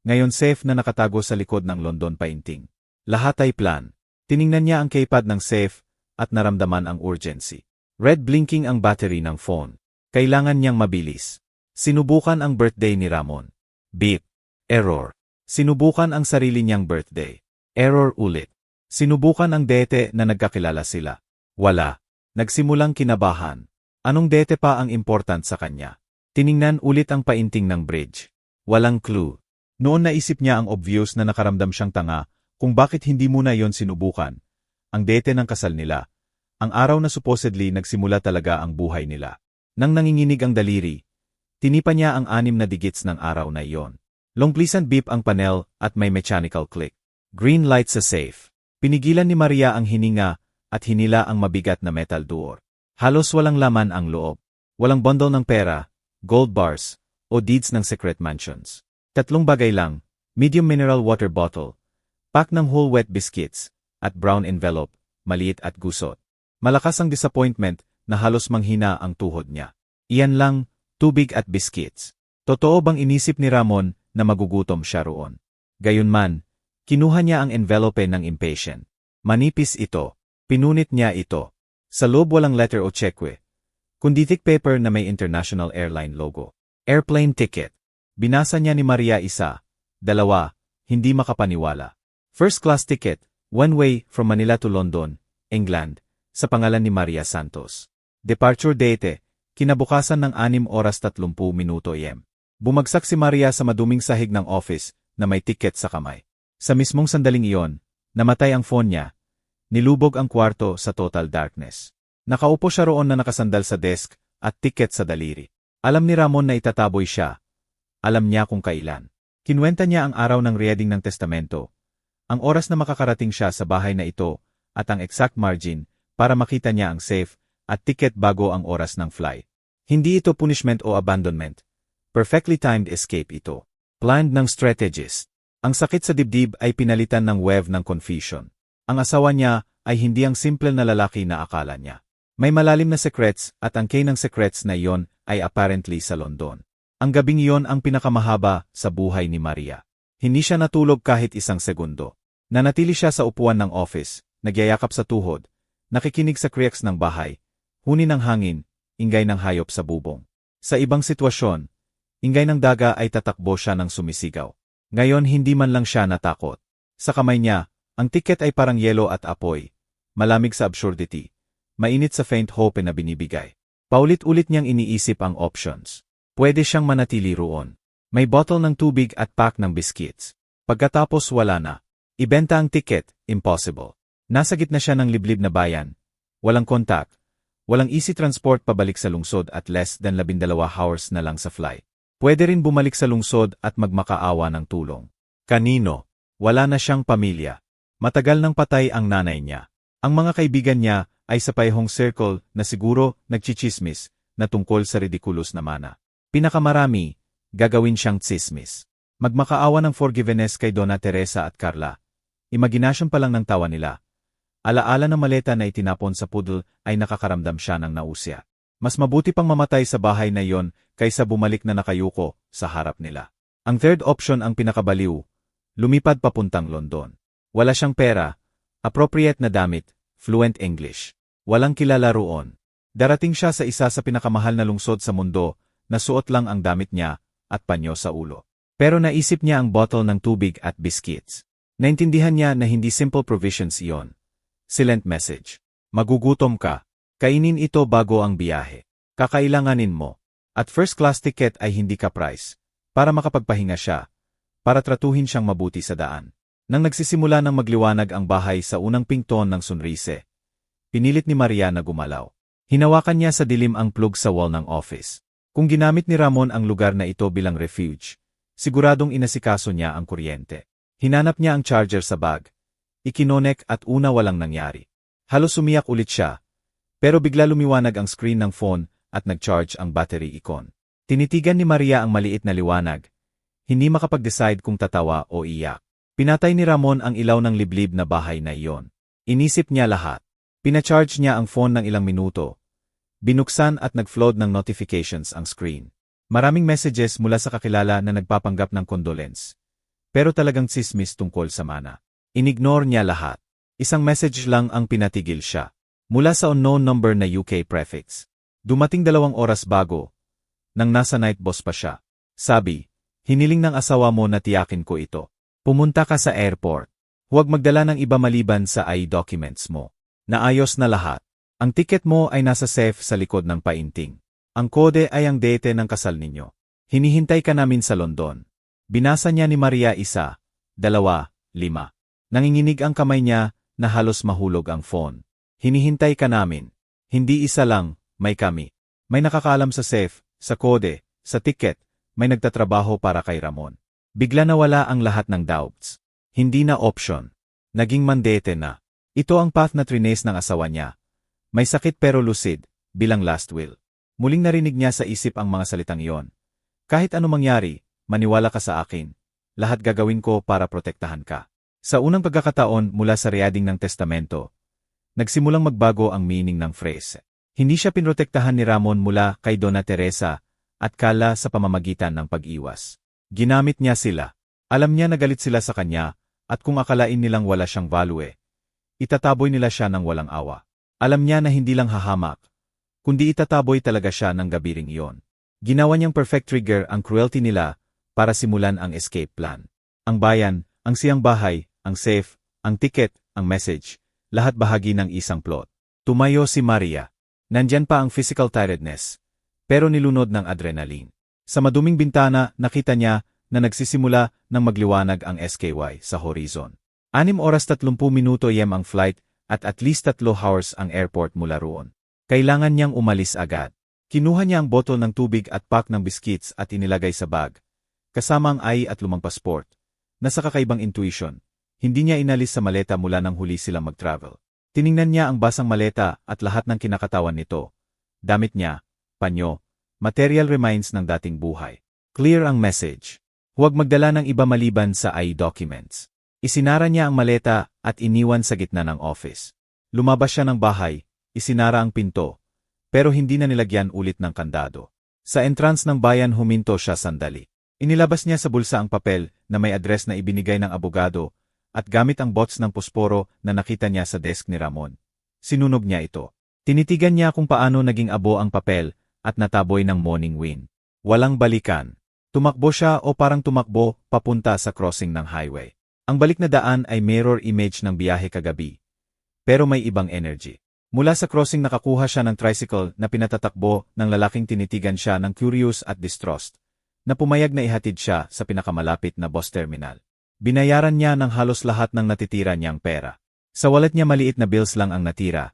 ngayon safe na nakatago sa likod ng London painting. Lahat ay plan. Tiningnan niya ang keypad ng safe at naramdaman ang urgency. Red blinking ang battery ng phone. Kailangan niyang mabilis. Sinubukan ang birthday ni Ramon. Beep. Error. Sinubukan ang sarili niyang birthday. Error ulit. Sinubukan ang date na nagkakilala sila. Wala. Nagsimulang kinabahan. Anong date pa ang important sa kanya? Tiningnan ulit ang painting ng bridge. Walang clue. Noon naisip niya ang obvious na nakaramdam siyang tanga kung bakit hindi muna yon sinubukan. Ang date ng kasal nila. Ang araw na supposedly nagsimula talaga ang buhay nila. Nang nanginginig ang daliri, tinipa niya ang 6 na digits ng araw na iyon. Long pleasant beep ang panel at may mechanical click. Green light sa safe. Pinigilan ni Maria ang hininga at hinila ang mabigat na metal door. Halos walang laman ang loob. Walang bundle ng pera, gold bars, o deeds ng secret mansions. 3 bagay lang, medium mineral water bottle, pack ng whole wet biscuits, at brown envelope, maliit at gusot. Malakas ang disappointment na halos manghina ang tuhod niya. Iyan lang, tubig at biscuits. Totoo bang inisip ni Ramon na magugutom siya roon? Gayunman, kinuha niya ang envelope ng impatient. Manipis ito. Pinunit niya ito. Sa loob walang letter o cheque, kundi thick paper na may international airline logo. Airplane ticket. Binasa niya ni Maria 1, 2, hindi makapaniwala. First class ticket, one way from Manila to London, England, sa pangalan ni Maria Santos. Departure date, kinabukasan ng 6:30 AM. Bumagsak si Maria sa maduming sahig ng office na may ticket sa kamay. Sa mismong sandaling iyon, namatay ang phone niya. Nilubog ang kwarto sa total darkness. Nakaupo siya roon na nakasandal sa desk at ticket sa daliri. Alam ni Ramon na itataboy siya. Alam niya kung kailan. Kinuwenta niya ang araw ng reading ng testamento, ang oras na makakarating siya sa bahay na ito, at ang exact margin para makita niya ang safe at ticket bago ang oras ng flight. Hindi ito punishment o abandonment. Perfectly timed escape ito. Planned ng strategist. Ang sakit sa dibdib ay pinalitan ng wave ng confusion. Ang asawa niya ay hindi ang simple na lalaki na akala niya. May malalim na secrets at ang key ng secrets na iyon ay apparently sa London. Ang gabing iyon ang pinakamahaba sa buhay ni Maria. Hindi siya natulog kahit isang segundo. Nanatili siya sa upuan ng office, nagyayakap sa tuhod, nakikinig sa creaks ng bahay, huni ng hangin, ingay ng hayop sa bubong. Sa ibang sitwasyon, ingay ng daga ay tatakbo siya ng sumisigaw. Ngayon hindi man lang siya natakot. Sa kamay niya, ang tiket ay parang yelo at apoy, malamig sa absurdity, mainit sa faint hope na binibigay. Paulit-ulit niyang iniisip ang options. Pwede siyang manatili roon. May bottle ng tubig at pack ng biscuits. Pagkatapos wala na. Ibenta ang tiket, impossible. Nasa gitna siya ng liblib na bayan. Walang kontak. Walang easy transport pabalik sa lungsod at less than 12 hours na lang sa flight. Pwede rin bumalik sa lungsod at magmakaawa ng tulong. Kanino? Wala na siyang pamilya. Matagal nang patay ang nanay niya. Ang mga kaibigan niya ay sa paihong circle na siguro nagchichismis na tungkol sa ridiculous na mana. Pinakamarami, gagawin siyang tsismis. Magmakaawa ng forgiveness kay Donna Teresa at Carla. Imaginasyon pa lang ng tawa nila. Alaala ng maleta na itinapon sa poodle ay nakakaramdam siya ng nausya. Mas mabuti pang mamatay sa bahay na iyon kaysa bumalik na nakayuko sa harap nila. Ang third option ang pinakabaliw, lumipad papuntang London. Wala siyang pera, appropriate na damit, fluent English. Walang kilala roon. Darating siya sa isa sa pinakamahal na lungsod sa mundo, na suot lang ang damit niya at panyo sa ulo. Pero naisip niya ang bottle ng tubig at biscuits. Naintindihan niya na hindi simple provisions iyon. Silent message. Magugutom ka. Kainin ito bago ang biyahe. Kakailanganin mo. At first class ticket ay hindi ka price. Para makapagpahinga siya. Para tratuhin siyang mabuti sa daan. Nang nagsisimula ng magliwanag ang bahay sa unang pington ng sunrise, pinilit ni Maria na gumalaw. Hinawakan niya sa dilim ang plug sa wall ng office. Kung ginamit ni Ramon ang lugar na ito bilang refuge, siguradong inasikaso niya ang kuryente. Hinanap niya ang charger sa bag. Ikinonek at una walang nangyari. Halos umiyak ulit siya. Pero bigla lumiwanag ang screen ng phone at nag-charge ang battery icon. Tinitigan ni Maria ang maliit na liwanag. Hindi makapag-decide kung tatawa o iyak. Pinatay ni Ramon ang ilaw ng liblib na bahay na iyon. Inisip niya lahat. Pinacharge niya ang phone ng ilang minuto. Binuksan at nag-flood ng notifications ang screen. Maraming messages mula sa kakilala na nagpapanggap ng condolence. Pero talagang tsismis tungkol sa mana. Inignore niya lahat. Isang message lang ang pinatigil siya. Mula sa unknown number na UK prefix. Dumating 2 oras bago. Nang nasa night boss pa siya. Sabi, hiniling ng asawa mo na tiyakin ko ito. Pumunta ka sa airport. Huwag magdala ng iba maliban sa ID documents mo. Naayos na lahat. Ang ticket mo ay nasa safe sa likod ng painting. Ang kode ay ang date ng kasal ninyo. Hinihintay ka namin sa London. Binasa niya ni Maria 1, 2, 5. Nanginginig ang kamay niya na halos mahulog ang phone. Hinihintay ka namin. Hindi isa lang, may kami. May nakakaalam sa safe, sa kode, sa ticket, may nagtatrabaho para kay Ramon. Bigla nawala ang lahat ng doubts. Hindi na option. Naging mandate na. Ito ang path na trinace ng asawa niya. May sakit pero lucid, bilang last will. Muling narinig niya sa isip ang mga salitang iyon. Kahit ano mangyari, maniwala ka sa akin. Lahat gagawin ko para protektahan ka. Sa unang pagkakataon mula sa reading ng testamento, nagsimulang magbago ang meaning ng phrase. Hindi siya pinrotektahan ni Ramon mula kay Donna Teresa at Carla sa pamamagitan ng pag-iwas. Ginamit niya sila. Alam niya na galit sila sa kanya at kung akalain nilang wala siyang value, itataboy nila siya ng walang awa. Alam niya na hindi lang hahamak, kundi itataboy talaga siya ng gabiring iyon. Ginawa niyang perfect trigger ang cruelty nila para simulan ang escape plan. Ang bayan, ang siyang bahay, ang safe, ang ticket, ang message, lahat bahagi ng isang plot. Tumayo si Maria. Nandyan pa ang physical tiredness, pero nilunod ng adrenaline. Sa maduming bintana, nakita niya na nagsisimula ng magliwanag ang SKY sa horizon. 6 oras 30 minuto ang flight at least 3 hours ang airport mula roon. Kailangan niyang umalis agad. Kinuha niya ang botol ng tubig at pack ng biscuits at inilagay sa bag. Kasama ang ID at lumang pasport. Nasa kakaibang intuition, hindi niya inalis sa maleta mula nang huli silang mag-travel. Tiningnan niya ang basang maleta at lahat ng kinakatawan nito. Damit niya, panyo, material reminds ng dating buhay. Clear ang message. Huwag magdala ng iba maliban sa documents. Isinara niya ang maleta at iniwan sa gitna ng office. Lumabas siya ng bahay, isinara ang pinto, pero hindi na nilagyan ulit ng kandado. Sa entrance ng bayan huminto siya sandali. Inilabas niya sa bulsa ang papel na may address na ibinigay ng abogado at gamit ang box ng posporo na nakita niya sa desk ni Ramon. Sinunog niya ito. Tinitigan niya kung paano naging abo ang papel at nataboy ng morning wind. Walang balikan. Tumakbo siya o parang tumakbo papunta sa crossing ng highway. Ang balik na daan ay mirror image ng biyahe kagabi. Pero may ibang energy. Mula sa crossing nakakuha siya ng tricycle na pinatatakbo ng lalaking tinitigan siya ng curious at distrust, na pumayag na ihatid siya sa pinakamalapit na bus terminal. Binayaran niya ng halos lahat ng natitira niyang pera. Sa wallet niya maliit na bills lang ang natira.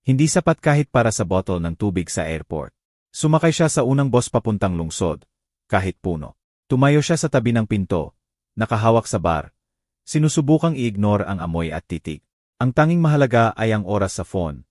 Hindi sapat kahit para sa bottle ng tubig sa airport. Sumakay siya sa unang bus papuntang lungsod. Kahit puno. Tumayo siya sa tabi ng pinto, nakahawak sa bar. Sinusubukang i-ignore ang amoy at titig. Ang tanging mahalaga ay ang oras sa phone.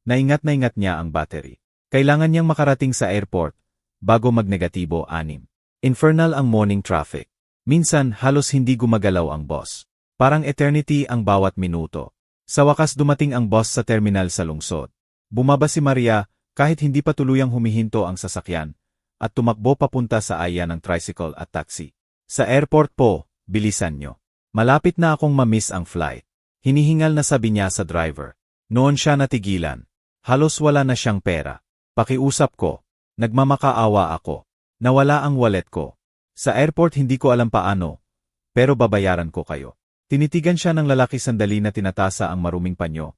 Naingat niya ang battery. Kailangan niyang makarating sa airport bago magnegatibo 6. Infernal ang morning traffic. Minsan halos hindi gumagalaw ang bus. Parang eternity ang bawat minuto. Sa wakas dumating ang bus sa terminal sa lungsod. Bumaba si Maria kahit hindi pa tuluyang humihinto ang sasakyan at tumakbo papunta sa aya ng tricycle at taxi. Sa airport po, bilisan nyo. Malapit na akong ma-miss ang flight. Hinihingal na sabi niya sa driver. Noon siya natigilan. Halos wala na siyang pera. Pakiusap ko. Nagmamakaawa ako. Nawala ang wallet ko. Sa airport hindi ko alam paano, pero babayaran ko kayo. Tinitigan siya ng lalaki sandali na tinatasa ang maruming panyo,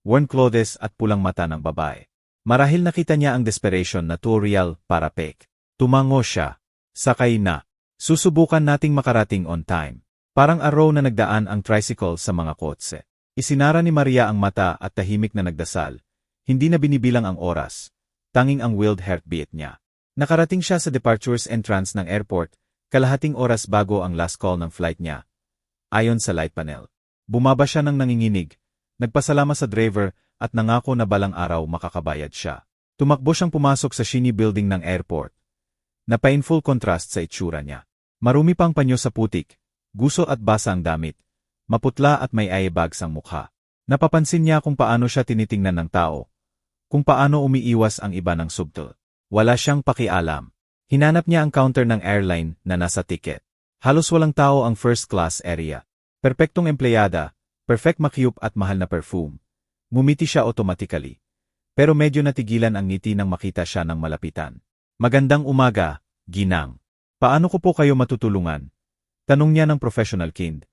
worn clothes at pulang mata ng babae. Marahil nakita niya ang desperation na too real para fake. Tumango siya. Sakay na. Susubukan nating makarating on time. Parang araw na nagdaan ang tricycle sa mga kotse. Isinara ni Maria ang mata at tahimik na nagdasal. Hindi na binibilang ang oras. Tanging ang wild heartbeat niya. Nakarating siya sa departures entrance ng airport, kalahating oras bago ang last call ng flight niya. Ayon sa light panel. Bumaba siya ng nanginginig. Nagpasalamat sa driver at nangako na balang araw makakabayad siya. Tumakbo siyang pumasok sa shiny building ng airport. Na painful contrast sa itsura niya. Marumi pang panyo sa putik, guso at basa ang damit, maputla at may eyebags ang mukha. Napapansin niya kung paano siya tinitingnan ng tao, kung paano umiiwas ang iba ng subtle. Wala siyang pakialam. Hinanap niya ang counter ng airline na nasa ticket. Halos walang tao ang first class area. Perpektong empleyada, perfect makyup at mahal na perfume. Ngumiti siya automatically. Pero medyo natigilan ang ngiti nang makita siya ng malapitan. Magandang umaga, Ginang. Paano ko po kayo matutulungan? Tanong niya ng professional kind.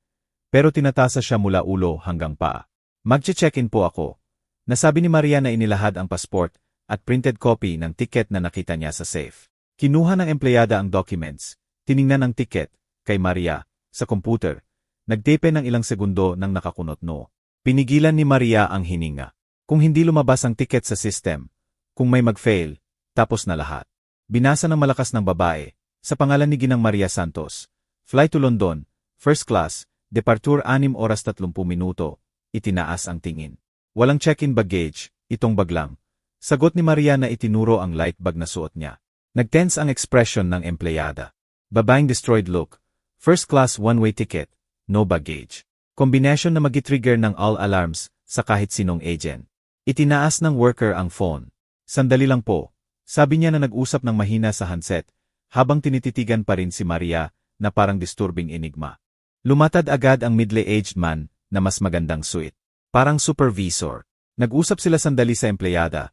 Pero tinatasa siya mula ulo hanggang paa. Magche-check-in po ako. Nasabi ni Maria na inilahad ang passport at printed copy ng ticket na nakita niya sa safe. Kinuha ng empleyada ang documents, tiningnan ang ticket, kay Maria, sa computer. Nagtape ng ilang segundo nang nakakunot no. Pinigilan ni Maria ang hininga. Kung hindi lumabas ang ticket sa system, kung may mag-fail, tapos na lahat. Binasa ng malakas ng babae, sa pangalan ni Ginang Maria Santos. Flight to London, first class, departure 6 oras 30 minuto, itinaas ang tingin. Walang check-in baggage, itong bag lang. Sagot ni Maria na itinuro ang light bag na suot niya. Nagtense ang expression ng empleyada. Babaeng destroyed look. First class one-way ticket, no baggage. Kombinasyon na magi-trigger ng all alarms sa kahit sinong agent. Itinaas ng worker ang phone. Sandali lang po. Sabi niya na nag-usap ng mahina sa handset, habang tinititigan pa rin si Maria na parang disturbing enigma. Lumatad agad ang middle-aged man na mas magandang suit. Parang supervisor. Nag-usap sila sandali sa empleyada.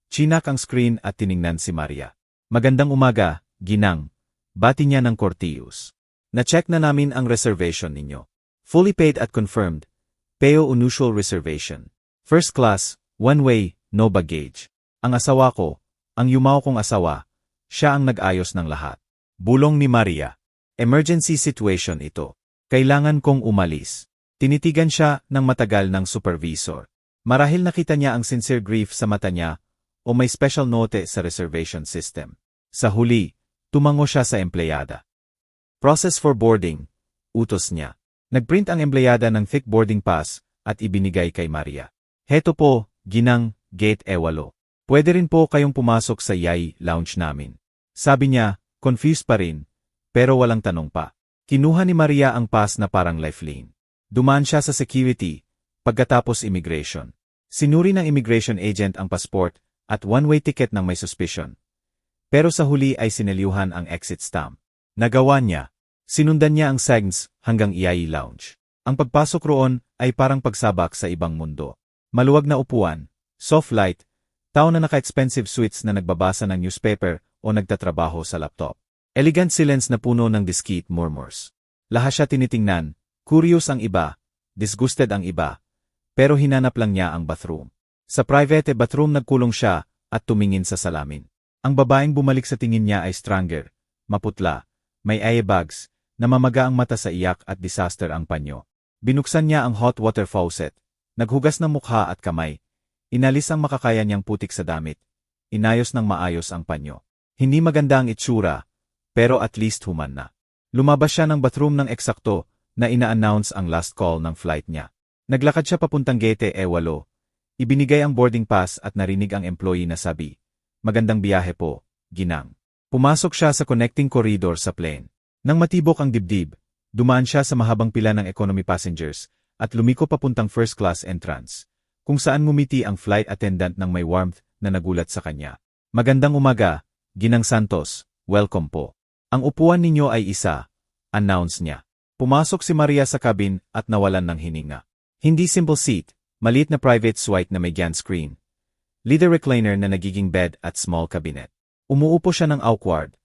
Chinak ang screen at tiningnan si Maria. Magandang umaga, Ginang. Bati niya ng Cortius. Na-check na namin ang reservation ninyo. Fully paid at confirmed. Peo unusual reservation. First class, one way, no baggage. Ang asawa ko, ang yumao kong asawa, siya ang nag-ayos ng lahat. Bulong ni Maria. Emergency situation ito. Kailangan kong umalis. Tinitigan siya ng matagal ng supervisor. Marahil nakita niya ang sincere grief sa mata niya o may special note sa reservation system. Sa huli, tumango siya sa empleyada. Process for boarding, utos niya. Nagprint ang empleyada ng thick boarding pass at ibinigay kay Maria. Heto po, Ginang, gate E8. Pwede rin po kayong pumasok sa Yay lounge namin. Sabi niya, confused pa rin, Pero walang tanong pa. Kinuha ni Maria ang pass na parang lifeline. Dumaan siya sa security, pagkatapos immigration. Sinuri ng immigration agent ang passport at one-way ticket ng may suspicion. Pero sa huli ay sinelyuhan ang exit stamp. Nagawa niya. Sinundan niya ang SAGS hanggang EIE Lounge. Ang pagpasok roon ay parang pagsabak sa ibang mundo. Maluwag na upuan, soft light, tao na naka-expensive suites na nagbabasa ng newspaper o nagtatrabaho sa laptop. Elegant silence na puno ng discreet murmurs. Lahat siya tinitingnan, curious ang iba, disgusted ang iba, pero hinanap lang niya ang bathroom. Sa private bathroom nagkulong siya at tumingin sa salamin. Ang babaeng bumalik sa tingin niya ay stranger, maputla, may eyebags, namamaga ang mata sa iyak at disaster ang panyo. Binuksan niya ang hot water faucet, naghugas ng mukha at kamay, inalis ang makakaya niyang putik sa damit, inayos ng maayos ang panyo. Hindi maganda ang itsura, pero at least human na. Lumabas siya ng bathroom ng eksakto na ina-announce ang last call ng flight niya. Naglakad siya papuntang gate E8, ibinigay ang boarding pass at narinig ang employee na sabi, "Magandang biyahe po, ginang." Pumasok siya sa connecting corridor sa plane. Nang matibok ang dibdib, dumaan siya sa mahabang pila ng economy passengers at lumiko papuntang first class entrance, kung saan ngumiti ang flight attendant ng may warmth na nagulat sa kanya. "Magandang umaga, Ginang Santos, welcome po. Ang upuan ninyo ay isa," announce niya. Pumasok si Maria sa cabin at nawalan ng hininga. Hindi simple seat, maliit na private suite na may GAN screen. Leather recliner na nagiging bed at small cabinet. Umuupo siya ng awkward.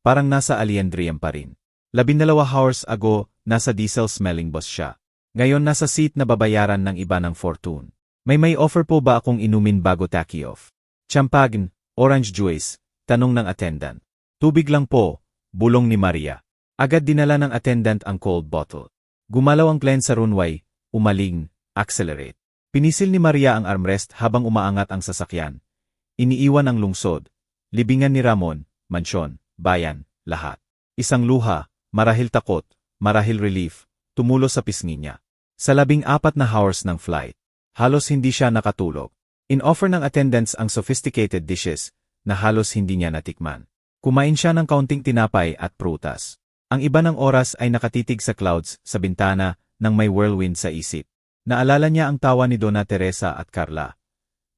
Parang nasa alien dream pa rin. 12 hours ago, nasa diesel-smelling bus siya. Ngayon nasa seat na babayaran ng iba ng fortune. May offer po ba akong inumin bago take-off? Champagne, orange juice, tanong ng attendant. "Tubig lang po," bulong ni Maria. Agad dinala ng attendant ang cold bottle. Gumalaw ang plane sa runway, umaling, accelerate. Pinisil ni Maria ang armrest habang umaangat ang sasakyan. Iniiwan ang lungsod, libingan ni Ramon, mansyon, bayan, lahat. Isang luha, marahil takot, marahil relief, tumulo sa pisngi niya. Sa 14 na hours ng flight, halos hindi siya nakatulog. In-offer ng attendants ang sophisticated dishes na halos hindi niya natikman. Kumain siya ng kaunting tinapay at prutas. Ang iba ng oras ay nakatitig sa clouds sa bintana nang may whirlwind sa isip. Naalala niya ang tawa ni Donna Teresa at Carla,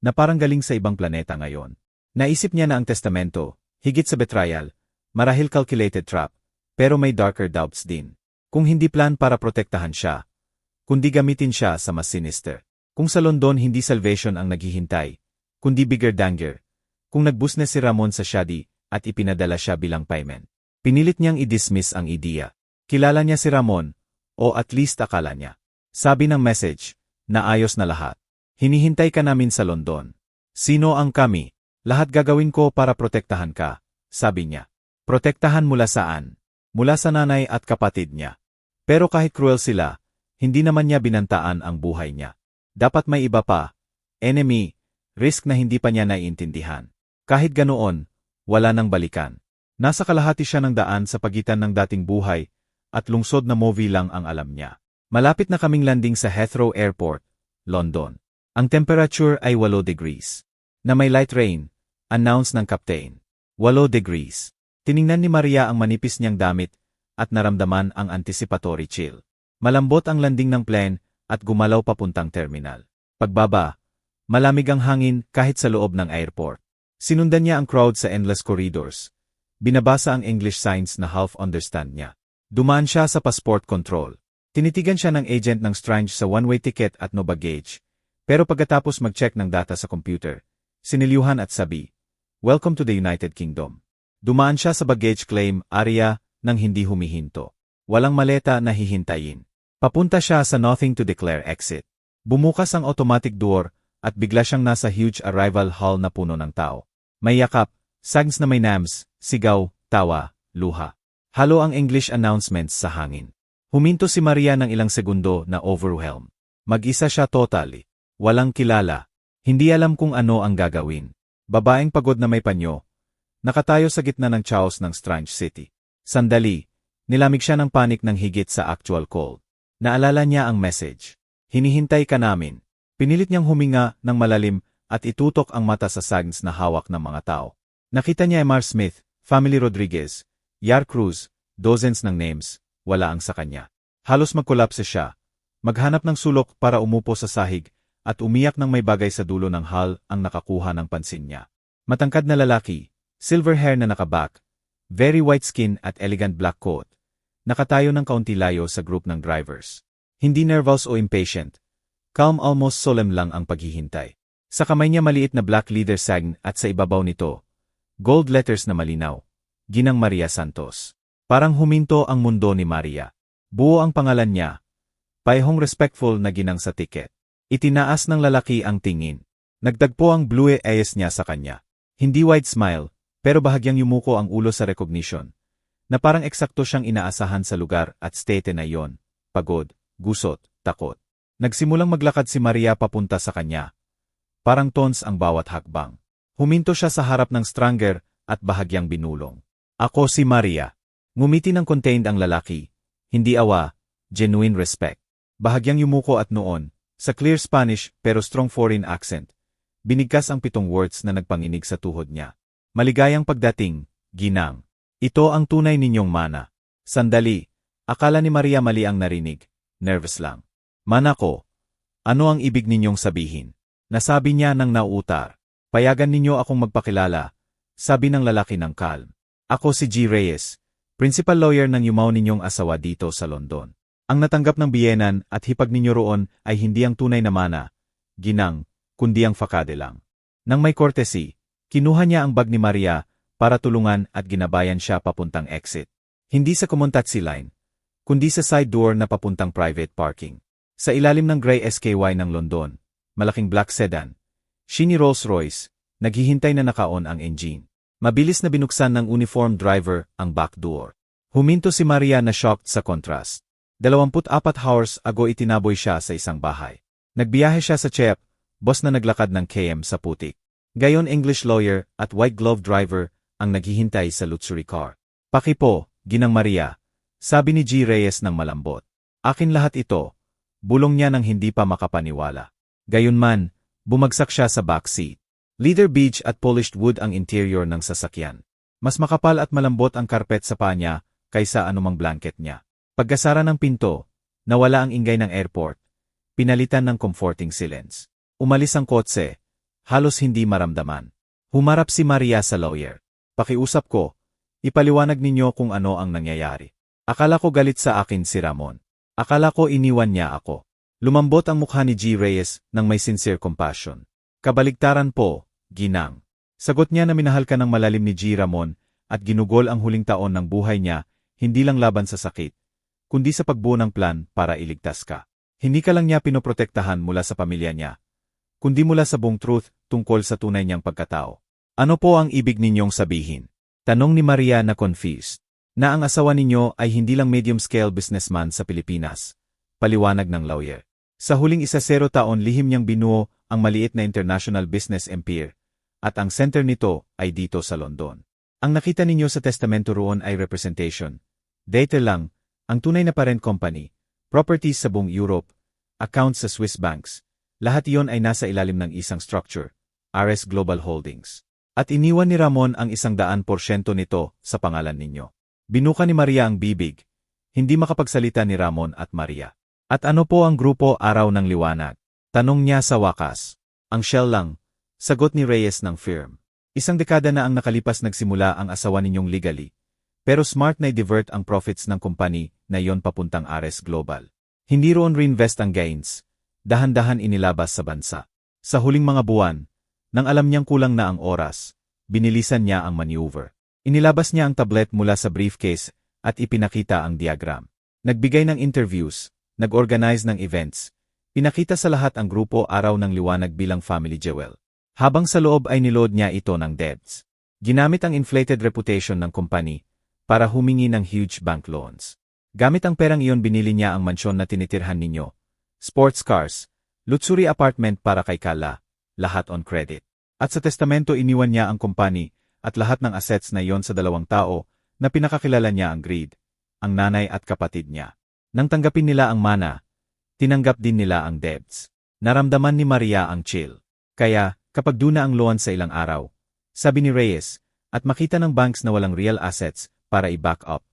na parang galing sa ibang planeta ngayon. Naisip niya na ang testamento, higit sa betrayal, marahil calculated trap, pero may darker doubts din. Kung hindi plan para protektahan siya, kundi gamitin siya sa mas sinister. Kung sa London hindi salvation ang naghihintay, kundi bigger danger. Kung nagbusnes si Ramon sa Shadi at ipinadala siya bilang payment. Pinilit niyang i-dismiss ang ideya. Kilala niya si Ramon, o at least akala niya. Sabi ng message, naayos na lahat. "Hinihintay ka namin sa London." "Sino ang kami?" "Lahat gagawin ko para protektahan ka," sabi niya. Protektahan mula saan? Mula sa nanay at kapatid niya. Pero kahit cruel sila, hindi naman niya binantaan ang buhay niya. Dapat may iba pa. Enemy, risk na hindi pa niya naiintindihan. Kahit ganoon, wala nang balikan. Nasa kalahati siya ng daan sa pagitan ng dating buhay at lungsod na movie lang ang alam niya. Malapit na kaming landing sa Heathrow Airport, London. Ang temperature ay 8 degrees. Na may light rain, announce ng captain. 8 degrees. Tiningnan ni Maria ang manipis niyang damit at naramdaman ang anticipatory chill. Malambot ang landing ng plane at gumalaw papuntang terminal. Pagbaba, malamig ang hangin kahit sa loob ng airport. Sinundan niya ang crowd sa endless corridors. Binabasa ang English signs na half-understand niya. Dumaan siya sa passport control. Tinitigan siya ng agent ng Strange sa one-way ticket at no baggage. Pero pagkatapos mag-check ng data sa computer, sinilyuhan at sabi, "Welcome to the United Kingdom." Dumaan siya sa baggage claim area nang hindi humihinto. Walang maleta na hihintayin. Papunta siya sa nothing to declare exit. Bumukas ang automatic door at bigla siyang nasa huge arrival hall na puno ng tao. May yakap, SAGS na may names, sigaw, tawa, luha. Halo ang English announcements sa hangin. Huminto si Maria ng ilang segundo na overwhelmed. Mag-isa siya totally. Walang kilala. Hindi alam kung ano ang gagawin. Babaeng pagod na may panyo. Nakatayo sa gitna ng chaos ng Strange City. Sandali, nilamig siya ng panik ng higit sa actual call. Naalala niya ang message. "Hinihintay ka namin." Pinilit niyang huminga ng malalim at itutok ang mata sa SAGS na hawak ng mga tao. Nakita niya Emar Smith, Family Rodriguez, Yar Cruz, dozens ng names, wala ang sa kanya. Halos magkolapse siya. Maghanap ng sulok para umupo sa sahig at umiyak ng may bagay sa dulo ng hall ang nakakuha ng pansin niya. Matangkad na lalaki, silver hair na nakabak, very white skin at elegant black coat. Nakatayo ng kaunti layo sa group ng drivers. Hindi nervous o impatient. Calm, almost solemn lang ang paghihintay. Sa kamay niya maliit na black leather sagn at sa ibabaw nito, gold letters na malinaw. Ginang Maria Santos. Parang huminto ang mundo ni Maria. Buo ang pangalan niya. Paehong respectful na ginang sa tiket. Itinaas ng lalaki ang tingin. Nagtagpo ang blue eyes niya sa kanya. Hindi wide smile, pero bahagyang yumuko ang ulo sa recognition. Na parang eksakto siyang inaasahan sa lugar at state na iyon. Pagod, gusot, takot. Nagsimulang maglakad si Maria papunta sa kanya. Parang tons ang bawat hakbang. Huminto siya sa harap ng stranger at bahagyang binulong. Ako si Maria. Ngumiti ng contained ang lalaki. Hindi awa, genuine respect. Bahagyang yumuko at noon, sa clear Spanish pero strong foreign accent, binigkas ang 7 words na nagpanginig sa tuhod niya. Maligayang pagdating, ginang. Ito ang tunay ninyong mana. Sandali, akala ni Maria mali ang narinig. Nervous lang. Mana ko. Ano ang ibig ninyong sabihin? Nasabi niya nang nauutar. Payagan ninyo akong magpakilala, sabi ng lalaki ng calm. Ako si G. Reyes, principal lawyer ng yumaw ninyong asawa dito sa London. Ang natanggap ng biyenan at hipag ninyo roon ay hindi ang tunay na mana, ginang, kundi ang fakade lang. Nang may courtesy, kinuha niya ang bag ni Maria para tulungan at ginabayan siya papuntang exit. Hindi sa common taxi line, kundi sa side door na papuntang private parking. Sa ilalim ng gray SKY ng London, malaking black sedan, shiny Rolls-Royce, naghihintay na naka-on ang engine. Mabilis na binuksan ng uniformed driver ang back door. Huminto si Maria na shocked sa contrast. 24 hours ago itinaboy siya sa isang bahay. Nagbiyahe siya sa Chep, boss na naglakad ng KM sa putik. Gayon English lawyer at white glove driver ang naghihintay sa luxury car. Pakipo, ginang Maria, sabi ni G. Reyes ng malambot. Akin lahat ito, bulong niya nang hindi pa makapaniwala. Gayunman, bumagsak siya sa backseat. Leather beige at polished wood ang interior ng sasakyan. Mas makapal at malambot ang karpet sa paa niya kaysa anumang blanket niya. Pagkasara ng pinto, nawala ang ingay ng airport. Pinalitan ng comforting silence. Umalis ang kotse, halos hindi maramdaman. Humarap si Maria sa lawyer. Pakiusap ko, ipaliwanag ninyo kung ano ang nangyayari. Akala ko galit sa akin si Ramon. Akala ko iniwan niya ako. Lumambot ang mukha ni G. Reyes ng may sincere compassion. Kabaligtaran po, ginang. Sagot niya na minahal ka ng malalim ni G. Ramon at ginugol ang huling taon ng buhay niya hindi lang laban sa sakit, kundi sa pagbuo ng plan para iligtas ka. Hindi ka lang niya pinoprotektahan mula sa pamilya niya, kundi mula sa buong truth tungkol sa tunay niyang pagkatao. Ano po ang ibig ninyong sabihin? Tanong ni Maria na confused. Na ang asawa ninyo ay hindi lang medium-scale businessman sa Pilipinas. Paliwanag ng lawyer. Sa huling 10 taon lihim niyang binuo ang maliit na international business empire, at ang center nito ay dito sa London. Ang nakita ninyo sa testamento roon ay representation. Data lang, ang tunay na parent company, properties sa buong Europe, accounts sa Swiss banks, lahat iyon ay nasa ilalim ng isang structure, RS Global Holdings. At iniwan ni Ramon ang 100% nito sa pangalan ninyo. Binuka ni Maria ang bibig. Hindi makapagsalita ni Ramon at Maria. At ano po ang grupo Araw ng Liwanag? Tanong niya sa wakas. Ang Shell lang, sagot ni Reyes ng firm. 1 dekada na ang nakalipas nagsimula ang asawa ninyong legally. Pero smart na i-divert ang profits ng company na iyon papuntang RS Global. Hindi roon reinvest ang gains. Dahan-dahan inilabas sa bansa. Sa huling mga buwan, nang alam niyang kulang na ang oras, binilisan niya ang maneuver. Inilabas niya ang tablet mula sa briefcase at ipinakita ang diagram. Nagbigay ng interviews, nag-organize ng events, pinakita sa lahat ang grupo Araw ng Liwanag bilang family jewel. Habang sa loob ay niload niya ito ng debts. Ginamit ang inflated reputation ng company para humingi ng huge bank loans. Gamit ang perang iyon binili niya ang mansyon na tinitirhan ninyo, sports cars, luxury apartment para kay Kala, lahat on credit. At sa testamento iniwan niya ang company at lahat ng assets na iyon sa 2 tao na pinakakilala niya ang greed, ang nanay at kapatid niya. Nang tanggapin nila ang mana, tinanggap din nila ang debts. Naramdaman ni Maria ang chill. Kaya, kapag duna ang loan sa ilang araw, sabi ni Reyes, at makita ng banks na walang real assets para i-back up,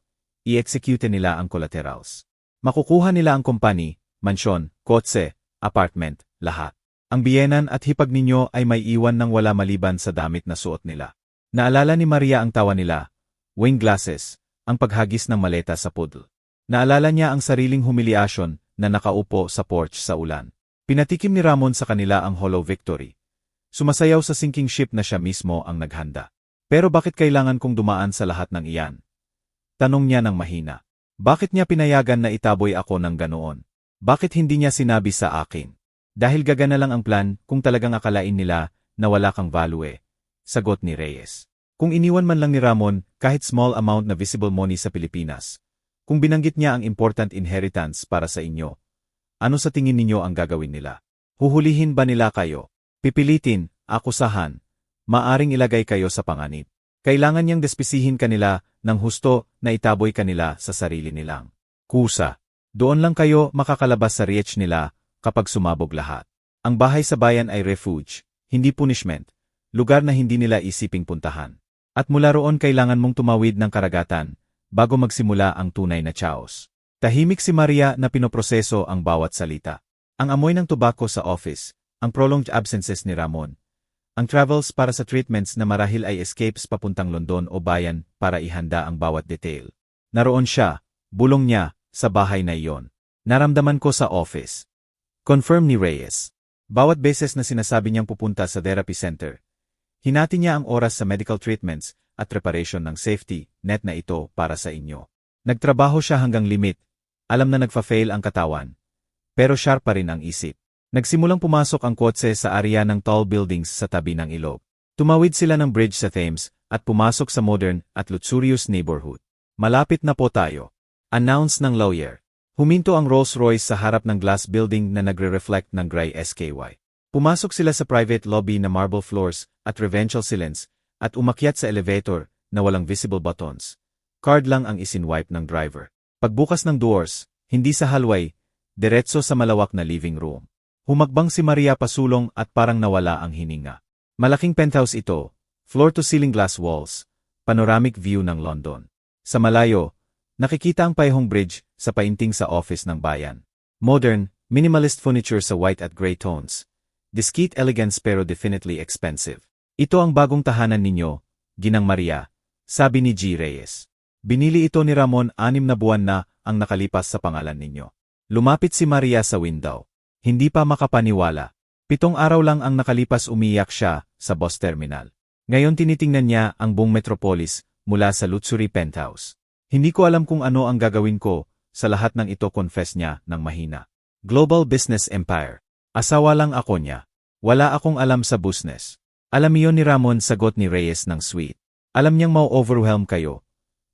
i-execute nila ang collaterals. Makukuha nila ang kompany, mansyon, kotse, apartment, lahat. Ang biyenan at hipag ninyo ay may iwan ng wala maliban sa damit na suot nila. Naalala ni Maria ang tawa nila, wine glasses, ang paghagis ng maleta sa poodle. Naalala niya ang sariling humiliasyon na nakaupo sa porch sa ulan. Pinatikim ni Ramon sa kanila ang hollow victory. Sumasayaw sa sinking ship na siya mismo ang naghanda. Pero bakit kailangan kong dumaan sa lahat ng iyan? Tanong niya ng mahina. Bakit niya pinayagan na itaboy ako ng ganoon? Bakit hindi niya sinabi sa akin? Dahil gagana lang ang plan kung talagang akalain nila na wala kang value eh. Sagot ni Reyes. Kung iniwan man lang ni Ramon kahit small amount na visible money sa Pilipinas, kung binanggit niya ang important inheritance para sa inyo, ano sa tingin ninyo ang gagawin nila? Huhulihin ba nila kayo? Pipilitin, akusahan, maaring ilagay kayo sa panganib. Kailangan niyang despisihin kanila ng husto na itaboy kanila sa sarili nilang kusa. Doon lang kayo makakalabas sa reach nila kapag sumabog lahat. Ang bahay sa bayan ay refuge, hindi punishment, lugar na hindi nila isiping puntahan. At mula roon kailangan mong tumawid ng karagatan bago magsimula ang tunay na chaos. Tahimik si Maria na pinoproseso ang bawat salita. Ang amoy ng tobacco sa office, ang prolonged absences ni Ramon, ang travels para sa treatments na marahil ay escapes papuntang London o bayan para ihanda ang bawat detail. Naroon siya, bulong niya, sa bahay na iyon. Naramdaman ko sa office. Confirm ni Reyes. Bawat beses na sinasabi niyang pupunta sa therapy center, hinati niya ang oras sa medical treatments at preparation ng safety net na ito para sa inyo. Nagtrabaho siya hanggang limit. Alam na nagfa-fail ang katawan. Pero sharp pa rin ang isip. Nagsimulang pumasok ang kotse sa area ng tall buildings sa tabi ng ilog. Tumawid sila ng bridge sa Thames at pumasok sa modern at luxurious neighborhood. Malapit na po tayo. Announce ng lawyer. Huminto ang Rolls-Royce sa harap ng glass building na nagre-reflect ng gray SKY. Pumasok sila sa private lobby na marble floors at reverential ceilings at umakyat sa elevator na walang visible buttons. Card lang ang isinwipe ng driver. Pagbukas ng doors, hindi sa hallway, diretso sa malawak na living room. Humakbang si Maria pasulong at parang nawala ang hininga. Malaking penthouse ito, floor-to-ceiling glass walls, panoramic view ng London. Sa malayo, nakikita ang Paihong Bridge sa painting sa office ng bayan. Modern, minimalist furniture sa white at gray tones. Discreet elegance pero definitely expensive. Ito ang bagong tahanan ninyo, Ginang Maria, sabi ni G. Reyes. Binili ito ni Ramon 6 na buwan na ang nakalipas sa pangalan ninyo. Lumapit si Maria sa window. Hindi pa makapaniwala. 7 araw lang ang nakalipas umiyak siya sa bus terminal. Ngayon tinitingnan niya ang buong metropolis mula sa luxury penthouse. Hindi ko alam kung ano ang gagawin ko sa lahat ng ito, confess niya ng mahina. Global business empire. Asawa lang ako niya. Wala akong alam sa business. Alam iyon ni Ramon, sagot ni Reyes ng sweet. Alam niyang ma-overwhelm kayo.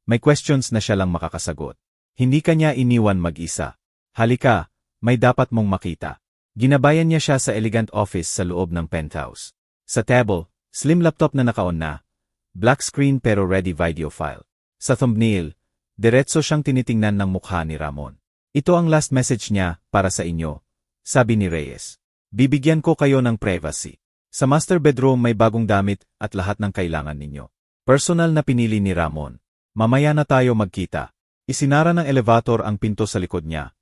May questions na siya lang makakasagot. Hindi kanya iniwan mag-isa. Halika, may dapat mong makita. Ginabayan niya siya sa elegant office sa loob ng penthouse. Sa table, slim laptop na naka-on na. Black screen pero ready video file. Sa thumbnail, diretso siyang tinitingnan ng mukha ni Ramon. Ito ang last message niya para sa inyo, sabi ni Reyes. Bibigyan ko kayo ng privacy. Sa master bedroom may bagong damit at lahat ng kailangan ninyo. Personal na pinili ni Ramon. Mamaya na tayo magkita. Isinara ng elevator ang pinto sa likod niya.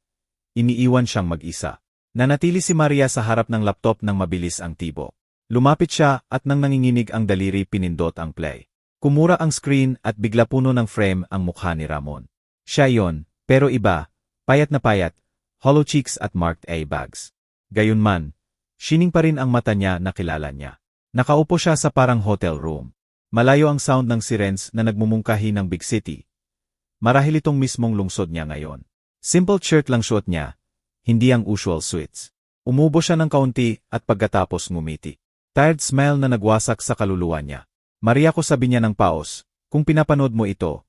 Iniiwan siyang mag-isa. Nanatili si Maria sa harap ng laptop nang mabilis ang tibo. Lumapit siya at nang nanginginig ang daliri pinindot ang play. Kumura ang screen at bigla puno ng frame ang mukha ni Ramon. Siya yon, pero iba, payat na payat, hollow cheeks at marked A bags. Gayunman, shining pa rin ang mata niya na kilala niya. Nakaupo siya sa parang hotel room. Malayo ang sound ng sirens na nagmumungkahi ng big city. Marahil itong mismong lungsod niya ngayon. Simple shirt lang suot niya, hindi ang usual suits. Umubo siya ng kaunti at pagkatapos ngumiti. Tired smile na nagwasak sa kaluluwa niya. Maria, ko sabi niya ng paos, kung pinapanood mo ito,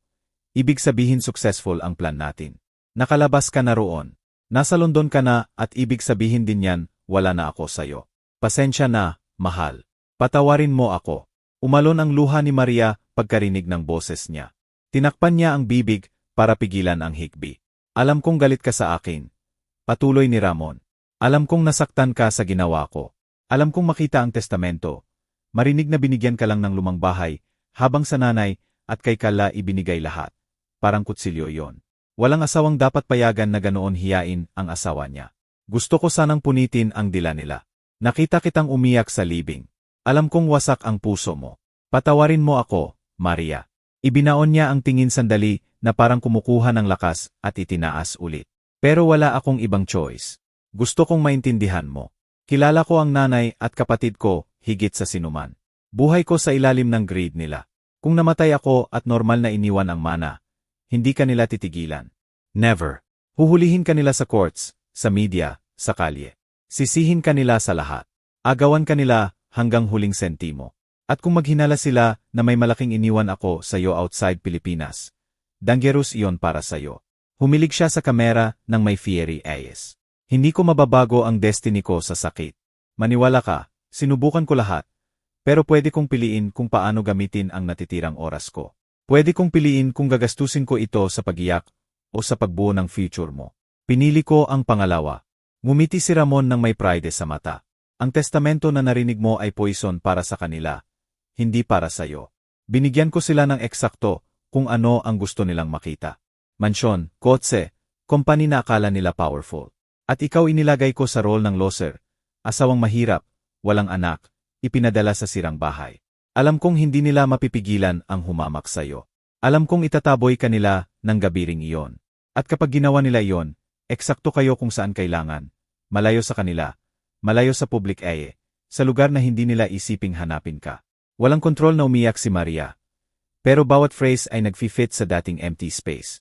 ibig sabihin successful ang plan natin. Nakalabas ka na roon. Nasa London ka na at ibig sabihin din yan, wala na ako sayo. Pasensya na, mahal. Patawarin mo ako. Umalon ang luha ni Maria pagkarinig ng boses niya. Tinakpan niya ang bibig para pigilan ang hikbi. Alam kong galit ka sa akin. Patuloy ni Ramon. Alam kong nasaktan ka sa ginawa ko. Alam kong makita ang testamento. Marinig na binigyan ka lang ng lumang bahay, habang sa nanay at kay Kala ibinigay lahat. parang kutsilyo iyon. Walang asawang dapat payagan na ganoon hiyain ang asawa niya. Gusto ko sanang punitin ang dila nila. Nakita kitang umiyak sa libing. Alam kong wasak ang puso mo. Patawarin mo ako, Maria. Ibinaon niya ang tingin sandali na parang kumukuha ng lakas at itinaas ulit. Pero wala akong ibang choice. Gusto kong maintindihan mo. Kilala ko ang nanay at kapatid ko higit sa sinuman. Buhay ko sa ilalim ng greed nila. Kung namatay ako at normal na iniwan ang mana, hindi ka nila titigilan. Never. Huhulihin ka nila sa courts, sa media, sa kalye. Sisihin ka nila sa lahat. Agawan ka nila hanggang huling sentimo. At kung maghinala sila na may malaking iniwan ako sa iyo outside Pilipinas, dangerous iyon para sa iyo. Humilig siya sa kamera ng may fiery eyes. Hindi ko mababago ang destiny ko sa sakit. Maniwala ka, sinubukan ko lahat. Pero pwede kong piliin kung paano gamitin ang natitirang oras ko. Pwede kong piliin kung gagastusin ko ito sa pagiyak o sa pagbuo ng future mo. Pinili ko ang pangalawa. Ngumiti si Ramon ng may pride sa mata. Ang testamento na narinig mo ay poison para sa kanila, hindi para sa iyo. Binigyan ko sila ng eksakto kung ano ang gusto nilang makita. Mansyon, kotse, company na akala nila powerful. At ikaw inilagay ko sa role ng loser, asawang mahirap, walang anak, ipinadala sa sirang bahay. Alam kong hindi nila mapipigilan ang humamak sa iyo. Alam kong itataboy ka nila ng gabiring iyon. At kapag ginawa nila iyon, eksakto kayo kung saan kailangan, malayo sa kanila, malayo sa public eye, sa lugar na hindi nila isiping hanapin ka. Walang kontrol na umiyak si Maria. Pero bawat phrase ay nag-fit sa dating empty space.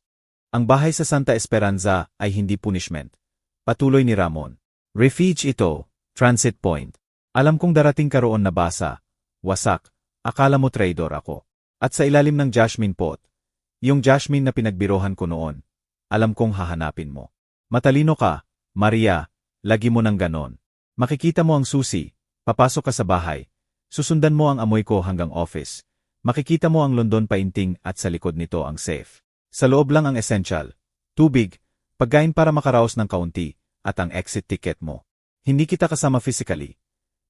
Ang bahay sa Santa Esperanza ay hindi punishment. Patuloy ni Ramon. Refuge ito, transit point. Alam kong darating ka roon na basa, wasak, akala mo traidor ako. At sa ilalim ng jasmine pot, yung jasmine na pinagbirohan ko noon, alam kong hahanapin mo. Matalino ka, Maria, lagi mo ng ganon. Makikita mo ang susi, papasok ka sa bahay, susundan mo ang amoy ko hanggang office. Makikita mo ang London painting at sa likod nito ang safe. Sa loob lang ang essential, tubig, pagkain para makaraos ng kaunti, at ang exit ticket mo. Hindi kita kasama physically,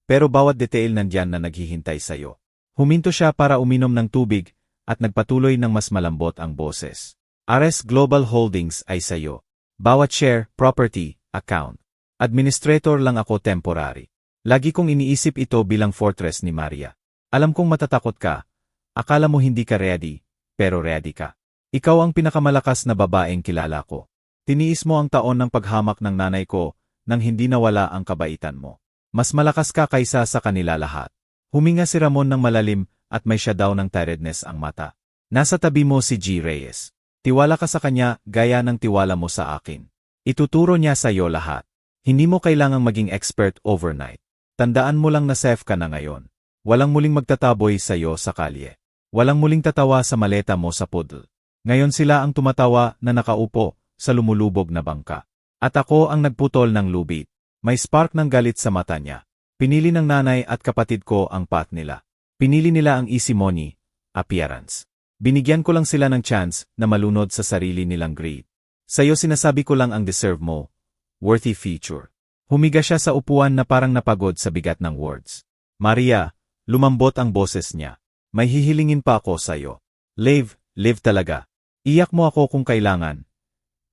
pero bawat detail nandyan na naghihintay sa'yo. Huminto siya para uminom ng tubig at nagpatuloy ng mas malambot ang boses. Ares Global Holdings ay sa'yo. Bawat share, property, account. Administrator lang ako temporary. Lagi kong iniisip ito bilang fortress ni Maria. Alam kong matatakot ka. Akala mo hindi ka ready, pero ready ka. Ikaw ang pinakamalakas na babaeng kilala ko. Tiniis mo ang taon ng paghamak ng nanay ko nang hindi nawala ang kabaitan mo. Mas malakas ka kaysa sa kanila lahat. Huminga si Ramon ng malalim at may shadow ng tiredness ang mata. Nasa tabi mo si G. Reyes. Tiwala ka sa kanya gaya ng tiwala mo sa akin. Ituturo niya sa iyo lahat. Hindi mo kailangang maging expert overnight. Tandaan mo lang na safe ka na ngayon. Walang muling magtataboy sa iyo sa kalye. Walang muling tatawa sa maleta mo sa poodle. Ngayon sila ang tumatawa na nakaupo sa lumulubog na bangka. At ako ang nagputol ng lubid. May spark ng galit sa mata niya. Pinili ng nanay at kapatid ko ang path nila. Pinili nila ang easy money, appearance. Binigyan ko lang sila ng chance na malunod sa sarili nilang greed. Sa'yo sinasabi ko lang ang deserve mo, worthy future. Humiga siya sa upuan na parang napagod sa bigat ng words. Maria, lumambot ang boses niya. May hihilingin pa ako sa'yo. Live talaga. Iyak mo ako kung kailangan.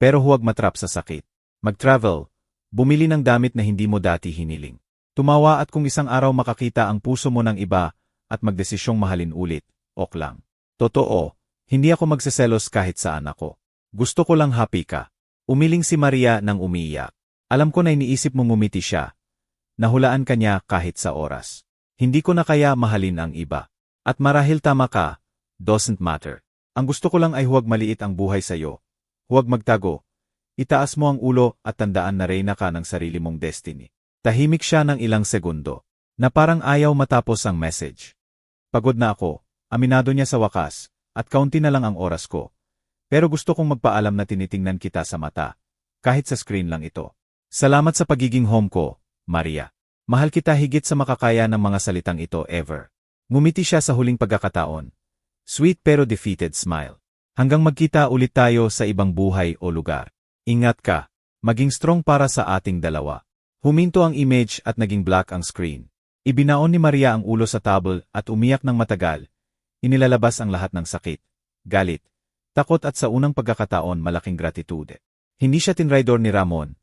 Pero huwag matrap sa sakit. Mag-travel, bumili ng damit na hindi mo dati hiniling. Tumawa at kung isang araw makakita ang puso mo ng iba at magdesisyong mahalin ulit, ok lang. Totoo, hindi ako magseselos kahit saan ako. Gusto ko lang happy ka. Umiling si Maria nang umiiyak. Alam ko na iniisip mong ngumiti siya. Nahulaan ka niya kahit sa oras. Hindi ko na kaya mahalin ang iba. At marahil tama ka, doesn't matter. Ang gusto ko lang ay huwag maliit ang buhay sa'yo. Huwag magtago. Itaas mo ang ulo at tandaan na reyna ka ng sarili mong destiny. Tahimik siya ng ilang segundo, na parang ayaw matapos ang message. Pagod na ako, aminado niya sa wakas, at kaunti na lang ang oras ko. Pero gusto kong magpaalam na tinitingnan kita sa mata, kahit sa screen lang ito. Salamat sa pagiging home ko, Maria. Mahal kita higit sa makakaya ng mga salitang ito ever. Ngumiti siya sa huling pagkakataon. Sweet pero defeated smile. Hanggang magkita ulit tayo sa ibang buhay o lugar. Ingat ka. Maging strong para sa ating dalawa. Huminto ang image at naging black ang screen. Ibinaon ni Maria ang ulo sa table at umiyak ng matagal. Inilalabas ang lahat ng sakit, galit, Takot at sa unang pagkakataon malaking gratitude. Hindi siya tinraidor ni Ramon.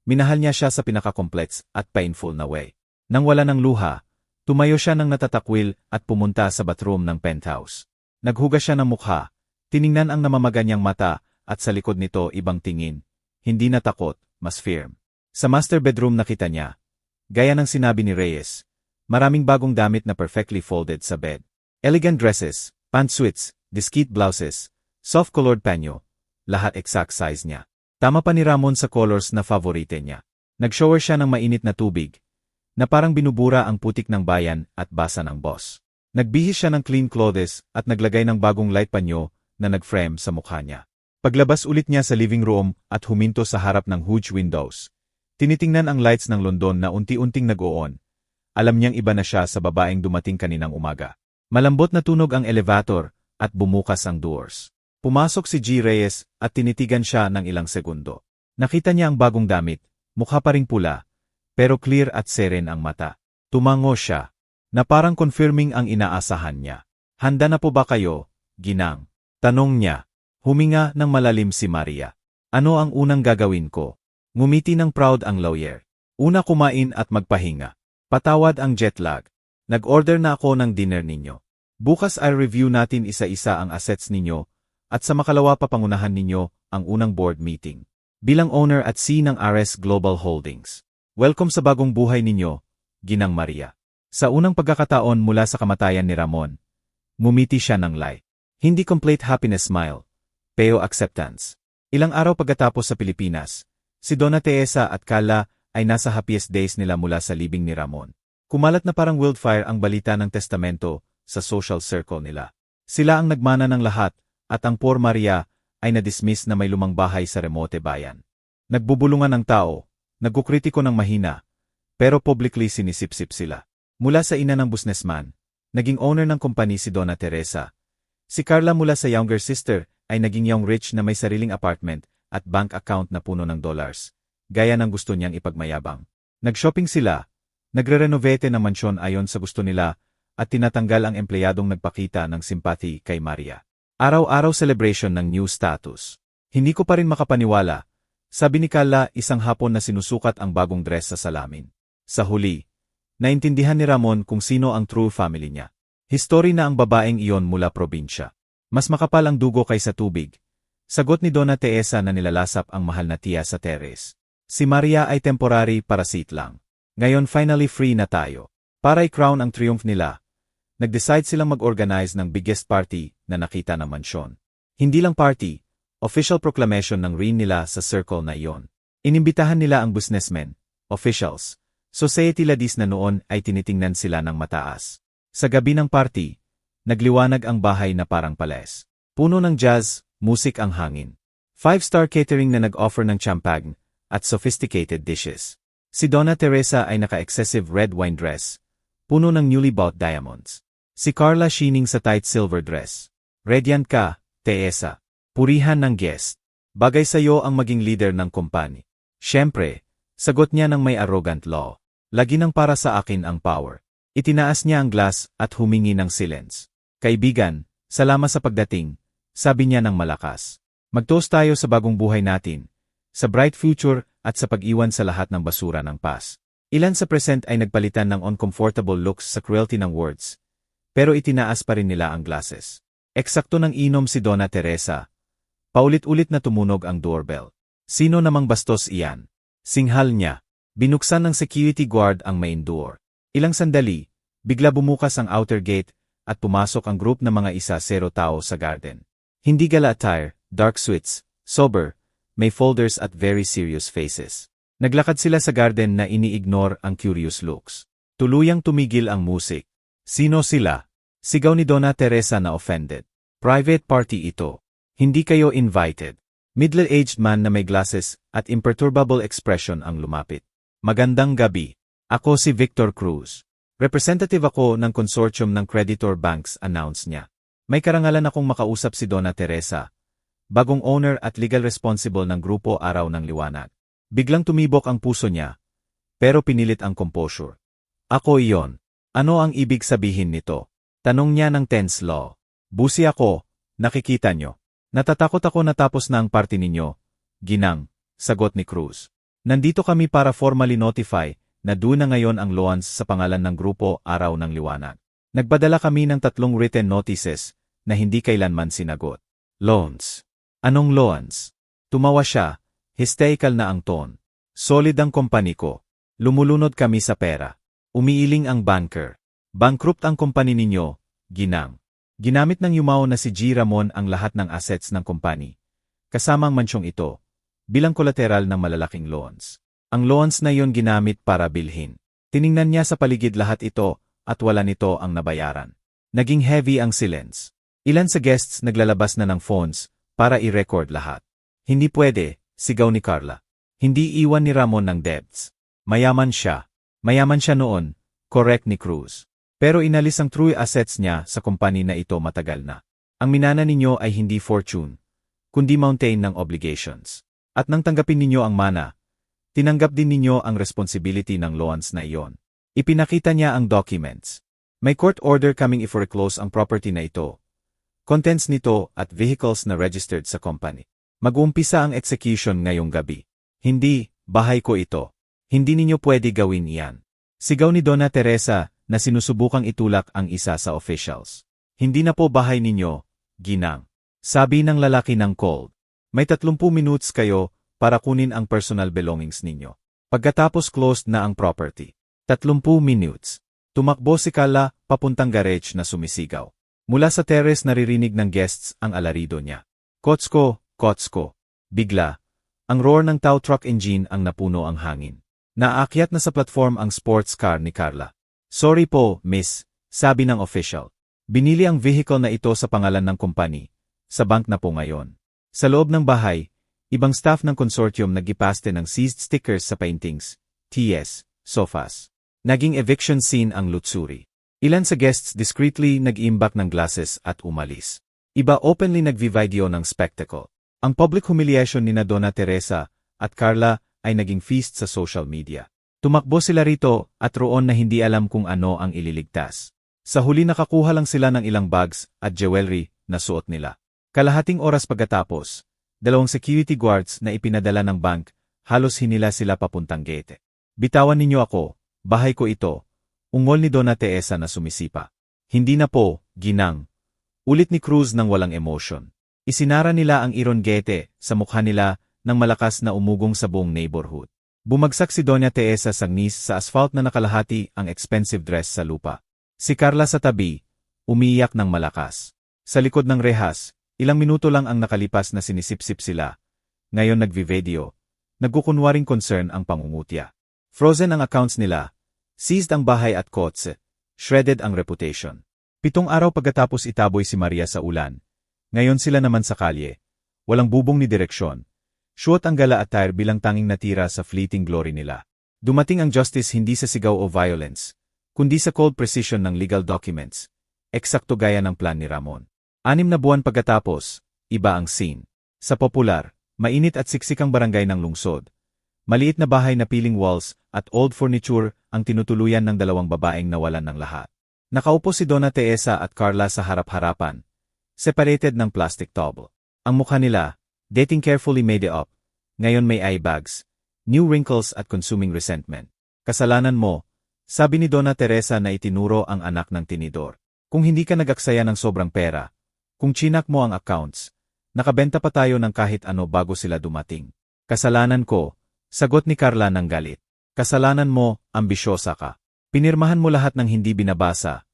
Minahal niya siya sa pinaka-complex at painful na way. Nang wala ng luha, tumayo siya ng natatakwil at pumunta sa bathroom ng penthouse. Naghugas siya ng mukha, tiningnan ang namamaga niyang mata at sa likod nito ibang tingin. Hindi na takot, mas firm. Sa master bedroom nakita niya, gaya ng sinabi ni Reyes, maraming bagong damit na perfectly folded sa bed. Elegant dresses, pantsuits, discreet blouses, soft-colored panyo, lahat exact size niya. Tama pa ni Ramon sa colors na favorite niya. Nag-shower siya ng mainit na tubig, na parang binubura ang putik ng bayan at basa ng boss. Nagbihis siya ng clean clothes at naglagay ng bagong light panyo na nag-frame sa mukha niya. Paglabas ulit niya sa living room at huminto sa harap ng huge windows. Tinitingnan ang lights ng London na unti-unting nag-o-on. Alam niyang iba na siya sa babaeng dumating kaninang umaga. Malambot na tunog ang elevator at bumukas ang doors. Pumasok si G. Reyes at tinitigan siya ng ilang segundo. Nakita niya ang bagong damit, mukha pa ring pula, pero clear at seren ang mata. Tumango siya, na parang confirming ang inaasahan niya. Handa na po ba kayo, ginang? Tanong niya. Huminga ng malalim si Maria. Ano ang unang gagawin ko? Ngumiti ng proud ang lawyer. Una kumain at magpahinga. Patawad ang jet lag. Nag-order na ako ng dinner ninyo. Bukas ay review natin isa-isa ang assets ninyo at sa makalawa papangunahan ninyo ang unang board meeting. Bilang owner at C ng RS Global Holdings. Welcome sa bagong buhay ninyo, Ginang Maria. Sa unang pagkakataon mula sa kamatayan ni Ramon, ngumiti siya ng light. Hindi complete happiness smile, pero acceptance. Ilang araw pagkatapos sa Pilipinas, si Donna Teresa at Carla ay nasa happiest days nila mula sa libing ni Ramon. Kumalat na parang wildfire ang balita ng testamento sa social circle nila. Sila ang nagmana ng lahat at ang poor Maria ay na-dismiss na may lumang bahay sa remote bayan. Nagbubulungan ng tao, nagkukritiko ng mahina, pero publicly sinisipsip sila. Mula sa ina ng businessman, naging owner ng company si Donna Teresa. Si Carla mula sa younger sister ay naging young rich na may sariling apartment at bank account na puno ng dollars, gaya ng gusto niyang ipagmayabang. Nag-shopping sila, nagre-renovate ng mansyon ayon sa gusto nila, at tinatanggal ang empleyadong nagpakita ng simpathy kay Maria. Araw-araw celebration ng new status. Hindi ko pa rin makapaniwala, sabi ni Carla isang hapon na sinusukat ang bagong dress sa salamin. Sa huli, naintindihan ni Ramon kung sino ang true family niya. History na ang babaeng iyon mula probinsya. Mas makapal ang dugo kaysa tubig. Sagot ni Donna Teresa na nilalasap ang mahal na tiya sa terrace. Si Maria ay temporary parasit lang. Ngayon finally free na tayo. Para i-crown ang triumph nila, nag-decide silang mag-organize ng biggest party na nakita ng mansyon. Hindi lang party, official proclamation ng reign nila sa circle na iyon. Inimbitahan nila ang businessmen, officials, society ladies na noon ay tinitingnan sila ng mataas. Sa gabi ng party, nagliwanag ang bahay na parang palace. Puno ng jazz, musik ang hangin. 5-star catering na nag-offer ng champagne at sophisticated dishes. Si Donna Teresa ay naka-excessive red wine dress, puno ng newly bought diamonds. Si Carla shining sa tight silver dress. Radiant ka, Teresa. Purihan ng guest. Bagay sa'yo ang maging leader ng kumpanya. Siyempre, sagot niya ng may arrogant law. Lagi nang para sa akin ang power. Itinaas niya ang glass at humingi ng silence. Kaibigan, salamat sa pagdating, sabi niya ng malakas. Mag-toast tayo sa bagong buhay natin, sa bright future at sa pag-iwan sa lahat ng basura ng past. Ilan sa present ay nagpalitan ng uncomfortable looks sa cruelty ng words, pero itinaas pa rin nila ang glasses. Eksakto ng inom si Donna Teresa. Paulit-ulit na tumunog ang doorbell. Sino namang bastos iyan? Singhal niya. Binuksan ng security guard ang main door. Ilang sandali, bigla bumukas ang outer gate at pumasok ang group ng mga isa-0 tao sa garden. Hindi gala attire, dark suits, sober, may folders at very serious faces. Naglakad sila sa garden na ini-ignore ang curious looks. Tuluyang tumigil ang musik. Sino sila? Sigaw ni Donna Teresa na offended. Private party ito. Hindi kayo invited. Middle-aged man na may glasses at imperturbable expression ang lumapit. Magandang gabi. Ako si Victor Cruz. Representative ako ng consortium ng creditor banks, announce niya. May karangalan akong makausap si Donna Teresa, bagong owner at legal responsible ng grupo Araw ng Liwanag. Biglang tumibok ang puso niya, pero pinilit ang composure. Ako iyon. Ano ang ibig sabihin nito? Tanong niya ng tense law. Busi ako, nakikita nyo. Natatakot ako na tapos na ang party ninyo. Ginang, sagot ni Cruz. Nandito kami para formally notify na due na ngayon ang loans sa pangalan ng grupo Araw ng Liwanag. Nagpadala kami ng 3 written notices na hindi kailanman sinagot. Loans. Anong loans? Tumawa siya, hysterical na ang tone. Solid ang kompany ko. Lumulunod kami sa pera. Umiiling ang banker. Bankrupt ang kompany ninyo, Ginang. Ginamit ng yumao na si G. Ramon ang lahat ng assets ng kompany, kasama ang mansyong ito, bilang kolateral ng malalaking loans. Ang loans na iyon ginamit para bilhin. Tiningnan niya sa paligid lahat ito at wala nito ang nabayaran. Naging heavy ang silence. Ilan sa guests naglalabas na ng phones para i-record lahat. Hindi pwede, sigaw ni Carla. Hindi iwan ni Ramon ng debts. Mayaman siya. Mayaman siya noon, correct ni Cruz. Pero inalis ang true assets niya sa kompanya na ito matagal na. Ang minana ninyo ay hindi fortune, kundi mountain ng obligations. At nang tanggapin ninyo ang mana, tinanggap din ninyo ang responsibility ng loans na iyon. Ipinakita niya ang documents. May court order kaming i-foreclose ang property na ito, contents nito at vehicles na registered sa company. Mag-uumpisa ang execution ngayong gabi. Hindi, bahay ko ito. Hindi ninyo pwede gawin iyan. Sigaw ni Donna Teresa na sinusubukang itulak ang isa sa officials. Hindi na po bahay ninyo, Ginang. Sabi ng lalaki ng cold. May 30 minutes kayo para kunin ang personal belongings ninyo. Pagkatapos closed na ang property. 30 minutes. Tumakbo si Carla papuntang garage na sumisigaw. Mula sa terrace naririnig ng guests ang alarido niya. Kotsko, Kotsko. Bigla, ang roar ng tow truck engine ang napuno ang hangin. Naakyat na sa platform ang sports car ni Carla. Sorry po, miss, sabi ng official. Binili ang vehicle na ito sa pangalan ng company. Sa bank na po ngayon. Sa loob ng bahay, ibang staff ng consortium nag-ipaste ng seized stickers sa paintings, TS, sofas. Naging eviction scene ang lutsuri. Ilan sa guests discreetly nag-iimbak ng glasses at umalis. Iba openly nag-video ng spectacle. Ang public humiliation ni Donna Teresa at Carla ay naging feast sa social media. Tumakbo sila rito at roon na hindi alam kung ano ang ililigtas. Sa huli nakakuha lang sila ng ilang bags at jewelry na suot nila. Kalahating oras pagkatapos, 2 security guards na ipinadala ng bank, halos hinila sila papuntang gate. Bitawan ninyo ako, bahay ko ito, ungol ni Donna Teresa na sumisipa. Hindi na po, Ginang. Ulit ni Cruz ng walang emotion. Isinara nila ang iron gate sa mukha nila nang malakas na umugong sa buong neighborhood. Bumagsak si Donna Teresa sa knees sa asphalt na nakalahati ang expensive dress sa lupa. Si Carla sa tabi, umiiyak ng malakas. Sa likod ng rehas, ilang minuto lang ang nakalipas na sinisipsip sila. Ngayon nagvi-video. Nagkukunwaring concern ang pangungutya. Frozen ang accounts nila. Seized ang bahay at kotse. Shredded ang reputation. 7 araw pagkatapos itaboy si Maria sa ulan. Ngayon sila naman sa kalye. Walang bubong ni direksyon. Suot ang gala attire bilang tanging natira sa fleeting glory nila. Dumating ang justice hindi sa sigaw o violence, kundi sa cold precision ng legal documents. Eksakto gaya ng plan ni Ramon. 6 na buwan pagkatapos, iba ang scene. Sa popular, mainit at siksikang barangay ng lungsod. Maliit na bahay na peeling walls at old furniture ang tinutuluyan ng 2 babaeng nawalan ng lahat. Nakaupo si Donna Teresa at Carla sa harap-harapan, separated ng plastic towel. Ang mukha nila, dating carefully made up, ngayon may eye bags, new wrinkles at consuming resentment. Kasalanan mo, sabi ni Donna Teresa na itinuro ang anak ng tinidor. Kung hindi ka nag-aksaya ng sobrang pera, kung chinak mo ang accounts, nakabenta pa tayo ng kahit ano bago sila dumating. Kasalanan ko, sagot ni Carla ng galit. Kasalanan mo, ambisyosa ka. Pinirmahan mo lahat ng hindi binabasa.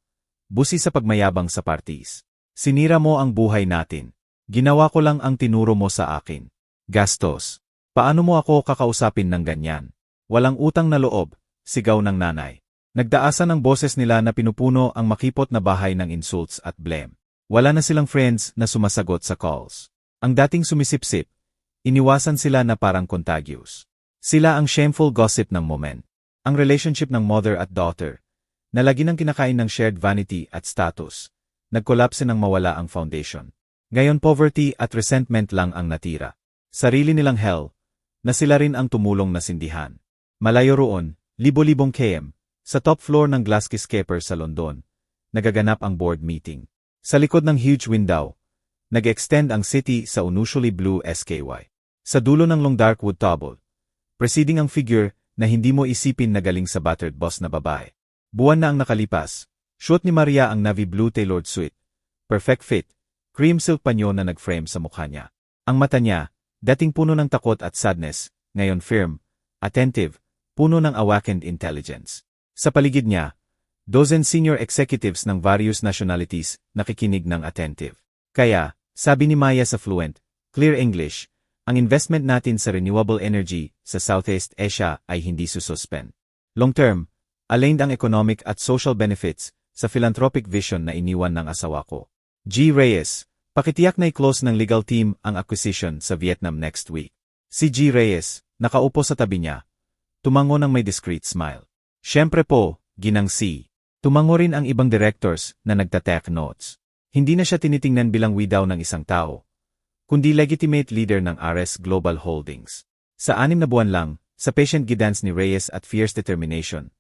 Busi sa pagmayabang sa parties. Sinira mo ang buhay natin. Ginawa ko lang ang tinuro mo sa akin. Gastos. Paano mo ako kakausapin ng ganyan? Walang utang na loob, sigaw ng nanay. Nagdaasan ang boses nila na pinupuno ang makipot na bahay ng insults at blame. Wala na silang friends na sumasagot sa calls. Ang dating sumisipsip, iniwasan sila na parang contagious. Sila ang shameful gossip ng moment. Ang relationship ng mother at daughter, na lagi nang kinakain ng shared vanity at status, nagkolapse nang mawala ang foundation. Ngayon poverty at resentment lang ang natira. Sarili nilang hell, na sila rin ang tumulong na sindihan. Malayo roon, libo-libong km, sa top floor ng Glasgow Skyscraper sa London, nagaganap ang board meeting. Sa likod ng huge window, Nag-extend ang city sa unusually blue SKY. Sa dulo ng long dark wood table, preceding ang figure na hindi mo isipin na galing sa battered boss na babae. Buwan na ang nakalipas. Shoot ni Maria ang navy blue tailored suit. Perfect fit. Cream silk panyo na nag-frame sa mukha niya. Ang mata niya, dating puno ng takot at sadness, ngayon firm, attentive, puno ng awakened intelligence. Sa paligid niya, dozen senior executives ng various nationalities nakikinig ng attentive. Kaya, sabi ni Maya sa fluent, clear English, ang investment natin sa renewable energy sa Southeast Asia ay hindi sususpend. Long term, aligned ang economic at social benefits sa philanthropic vision na iniwan ng asawa ko. G. Reyes, pakitiyak na i-close ng legal team ang acquisition sa Vietnam next week. Si G. Reyes, nakaupo sa tabi niya, tumango ng may discreet smile. Siyempre po, Ginang C. Tumango rin ang ibang directors na nagta-take notes. Hindi na siya tinitingnan bilang widaw ng isang tao, kundi legitimate leader ng RS Global Holdings. Sa 6 na buwan lang, sa patient guidance ni Reyes at fierce determination,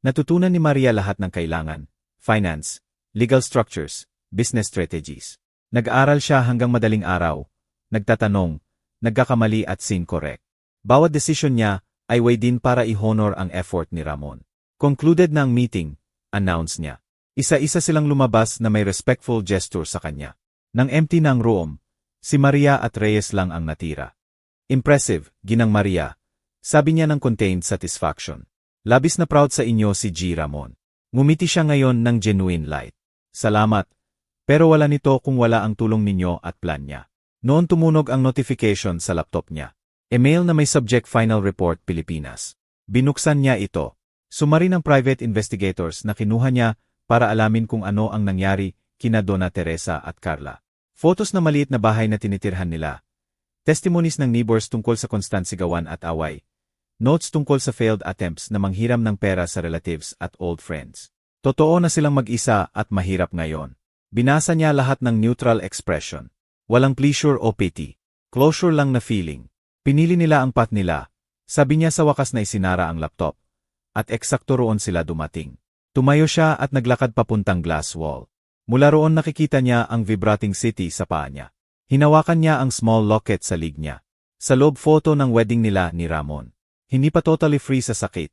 natutunan ni Maria lahat ng kailangan, finance, legal structures, business strategies. Nag-aral siya hanggang madaling araw, nagtatanong, nagkakamali at sin-correct. Bawat desisyon niya ay way din para i-honor ang effort ni Ramon. Concluded na ang meeting, announce niya. Isa-isa silang lumabas na may respectful gesture sa kanya. Nang empty na ang room, si Maria at Reyes lang ang natira. Impressive, Ginang Maria, sabi niya ng contained satisfaction. Labis na proud sa inyo si G. Ramon. Ngumiti siya ngayon ng genuine light. Salamat, pero wala nito kung wala ang tulong ninyo at plan niya. Noon tumunog ang notification sa laptop niya. Email na may subject Final Report Pilipinas. Binuksan niya ito. Sumari ng private investigators na kinuha niya para alamin kung ano ang nangyari kina Donna Teresa at Carla. Photos na maliit na bahay na tinitirhan nila. Testimonies ng neighbors tungkol sa constant sigawan at away. Notes tungkol sa failed attempts na manghiram ng pera sa relatives at old friends. Totoo na silang mag-isa at mahirap ngayon. Binasa niya lahat ng neutral expression. Walang pleasure o pity. Closure lang na feeling. Pinili nila ang path nila. Sabi niya sa wakas na isinara ang laptop. At eksakto roon sila dumating. Tumayo siya at naglakad papuntang glass wall. Mula roon nakikita niya ang vibrating city sa paa niya. Hinawakan niya ang small locket sa lig niya. Sa loob photo ng wedding nila ni Ramon. Hindi pa totally free sa sakit.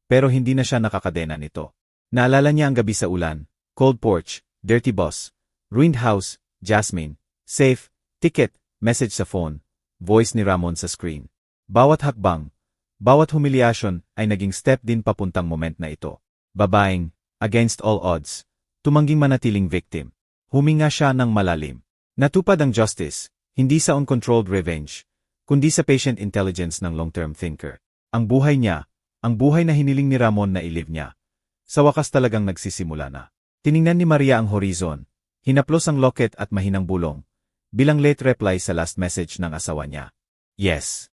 Pero hindi na siya nakakadena nito. Naalala niya ang gabi sa ulan, cold porch, dirty boss, ruined house, Jasmine, safe, ticket, message sa phone, voice ni Ramon sa screen. Bawat hakbang, bawat humiliation ay naging step din papuntang moment na ito. Babaeng, against all odds, tumangging manatiling victim. Huminga siya ng malalim. Natupad ang justice, hindi sa uncontrolled revenge, kundi sa patient intelligence ng long-term thinker. Ang buhay niya, ang buhay na hiniling ni Ramon na i-live niya, sa wakas talagang nagsisimula na. Tiningnan ni Maria ang horizon, hinaplos ang locket at mahinang bulong, bilang late reply sa last message ng asawa niya. Yes.